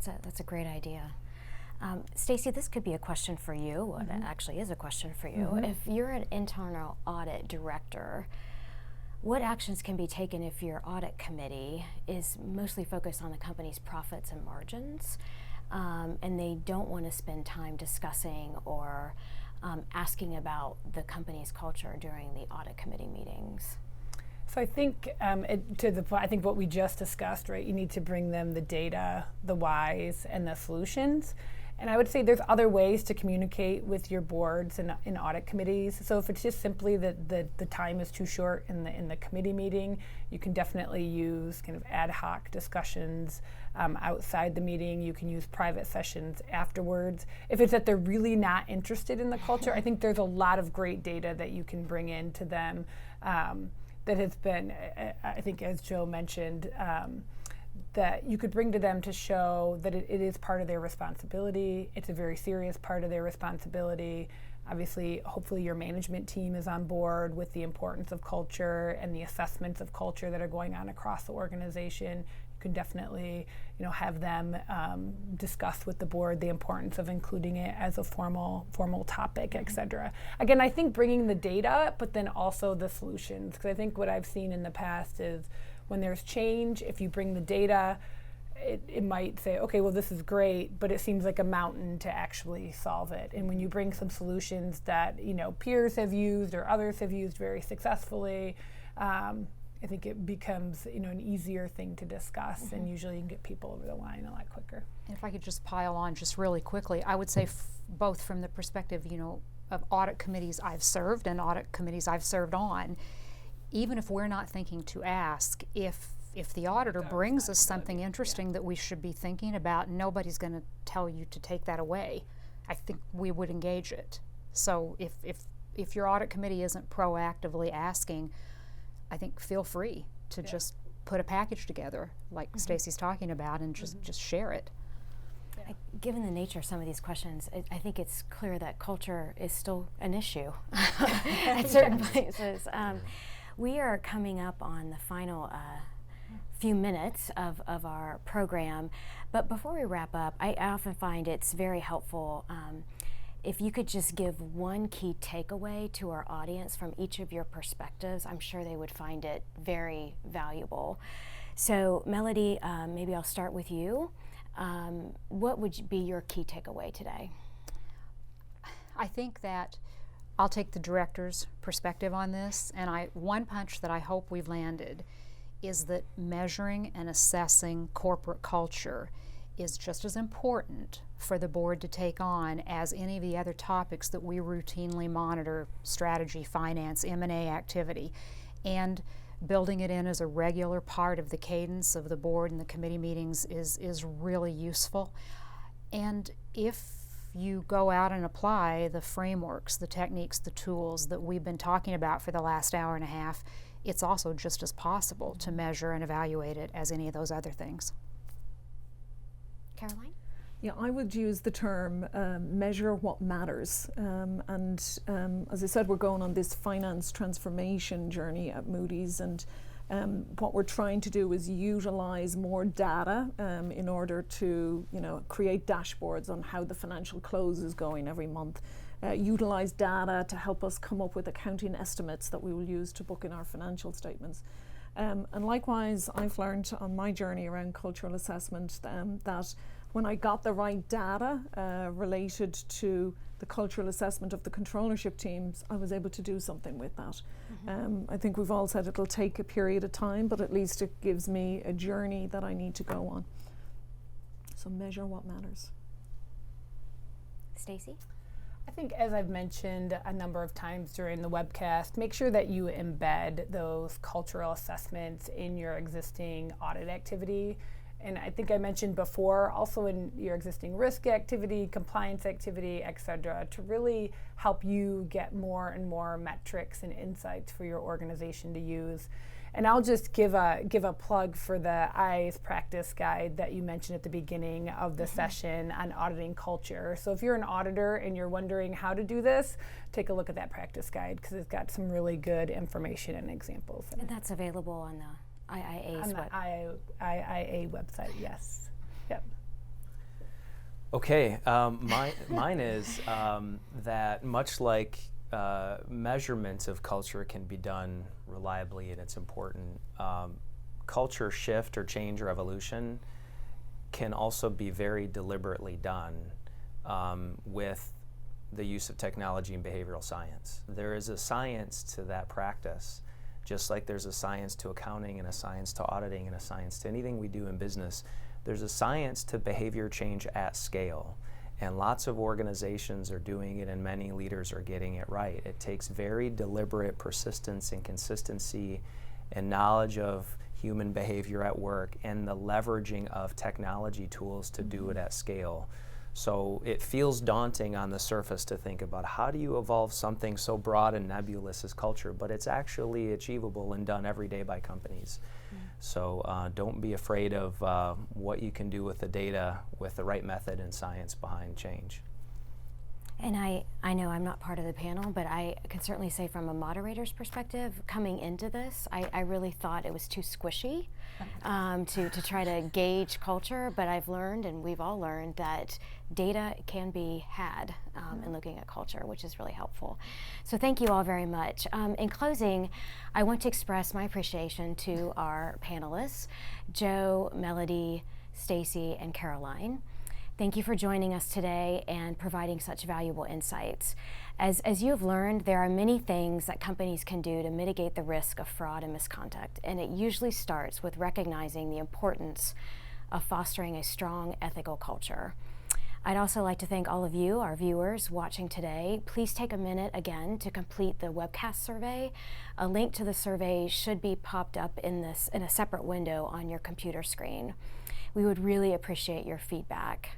That's a great idea. Stacy, this could be a question for you. Well, it actually is a question for you. If you're an internal audit director, what actions can be taken if your audit committee is mostly focused on the company's profits and margins, and they don't want to spend time discussing or asking about the company's culture during the audit committee meetings? So I think I think what we just discussed, right? You need to bring them the data, the whys, and the solutions. And I would say there's other ways to communicate with your boards and in audit committees. So if it's just simply that the time is too short in the committee meeting, you can definitely use kind of ad hoc discussions outside the meeting. You can use private sessions afterwards. If it's that they're really not interested in the culture, I think there's a lot of great data that you can bring in to them that has been, I think as Joe mentioned, that you could bring to them to show that it is part of their responsibility. It's a very serious part of their responsibility. Obviously, hopefully your management team is on board with the importance of culture and the assessments of culture that are going on across the organization. You can definitely, have them discuss with the board the importance of including it as a formal topic, et cetera. Again, I think bringing the data, but then also the solutions, because I think what I've seen in the past is when there's change, if you bring the data, it might say, okay, well, this is great, but it seems like a mountain to actually solve it. And when you bring some solutions that peers have used or others have used very successfully, I think it becomes an easier thing to discuss, and usually you can get people over the line a lot quicker. And if I could just pile on just really quickly, I would say both from the perspective of audit committees I've served and audit committees I've served on, even if we're not thinking to ask, if the auditor brings us something interesting that we should be thinking about, nobody's going to tell you to take that away. I think we would engage it. So if your audit committee isn't proactively asking, I think feel free to just put a package together like Stacy's talking about and just share it. Given the nature of some of these questions, I think it's clear that culture is still an issue at certain places. We are coming up on the final few minutes of our program, but before we wrap up, I often find it's very helpful if you could just give one key takeaway to our audience from each of your perspectives, I'm sure they would find it very valuable. So Melody, maybe I'll start with you. What would be your key takeaway today? I think that I'll take the director's perspective on this, and one punch that I hope we've landed is that measuring and assessing corporate culture is just as important for the board to take on as any of the other topics that we routinely monitor: strategy, finance, M&A activity, and building it in as a regular part of the cadence of the board and the committee meetings is really useful. And if you go out and apply the frameworks, the techniques, the tools that we've been talking about for the last hour and a half, it's also just as possible to measure and evaluate it as any of those other things. Caroline? Yeah, I would use the term measure what matters. As I said, we're going on this finance transformation journey at Moody's, and what we're trying to do is utilize more data in order to, create dashboards on how the financial close is going every month. Utilize data to help us come up with accounting estimates that we will use to book in our financial statements. And likewise, I've learned on my journey around cultural assessment that when I got the right data related to the cultural assessment of the controllership teams, I was able to do something with that. I think we've all said it'll take a period of time, but at least it gives me a journey that I need to go on. So measure what matters. Stacey? I think, as I've mentioned a number of times during the webcast, make sure that you embed those cultural assessments in your existing audit activity. And I think I mentioned before, also in your existing risk activity, compliance activity, et cetera, to really help you get more and more metrics and insights for your organization to use. And I'll just give a plug for the IA's practice guide that you mentioned at the beginning of the session on auditing culture. So if you're an auditor and you're wondering how to do this, take a look at that practice guide, because it's got some really good information and examples. And that's available on the IIA's IIA website, yes. Yep. Okay, mine is that much like measurement of culture can be done reliably, and it's important, culture shift or change or evolution can also be very deliberately done with the use of technology and behavioral science. There is a science to that practice, just like there's a science to accounting and a science to auditing and a science to anything we do in business. There's a science to behavior change at scale. And lots of organizations are doing it, and many leaders are getting it right. It takes very deliberate persistence and consistency and knowledge of human behavior at work and the leveraging of technology tools to do it at scale. So it feels daunting on the surface to think about how do you evolve something so broad and nebulous as culture, but it's actually achievable and done every day by companies. So don't be afraid of what you can do with the data with the right method and science behind change. And I know I'm not part of the panel, but I can certainly say from a moderator's perspective, coming into this, I really thought it was too squishy to try to gauge culture, but I've learned, and we've all learned, that data can be had in looking at culture, which is really helpful. So thank you all very much. In closing, I want to express my appreciation to our panelists, Joe, Melody, Stacey, and Caroline. Thank you for joining us today and providing such valuable insights. As you have learned, there are many things that companies can do to mitigate the risk of fraud and misconduct, and it usually starts with recognizing the importance of fostering a strong ethical culture. I'd also like to thank all of you, our viewers watching today. Please take a minute again to complete the webcast survey. A link to the survey should be popped up in a separate window on your computer screen. We would really appreciate your feedback.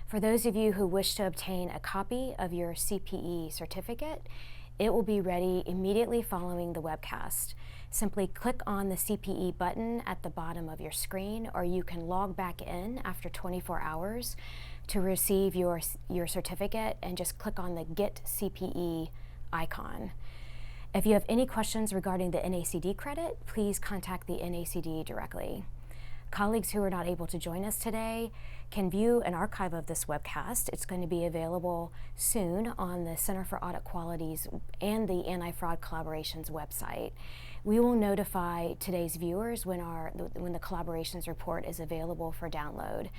For those of you who wish to obtain a copy of your CPE certificate, it will be ready immediately following the webcast. Simply click on the CPE button at the bottom of your screen, or you can log back in after 24 hours to receive your certificate and just click on the Get CPE icon. If you have any questions regarding the NACD credit, please contact the NACD directly. Colleagues who are not able to join us today can view an archive of this webcast. It's going to be available soon on the Center for Audit Quality's and the Anti-Fraud Collaboration's website. We will notify today's viewers when the collaborations report is available for download.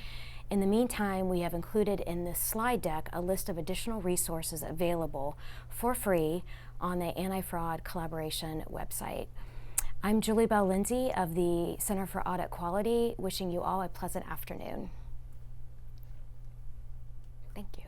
In the meantime, we have included in this slide deck a list of additional resources available for free on the Anti-Fraud Collaboration website. I'm Julie Bell Lindsay of the Center for Audit Quality, wishing you all a pleasant afternoon. Thank you.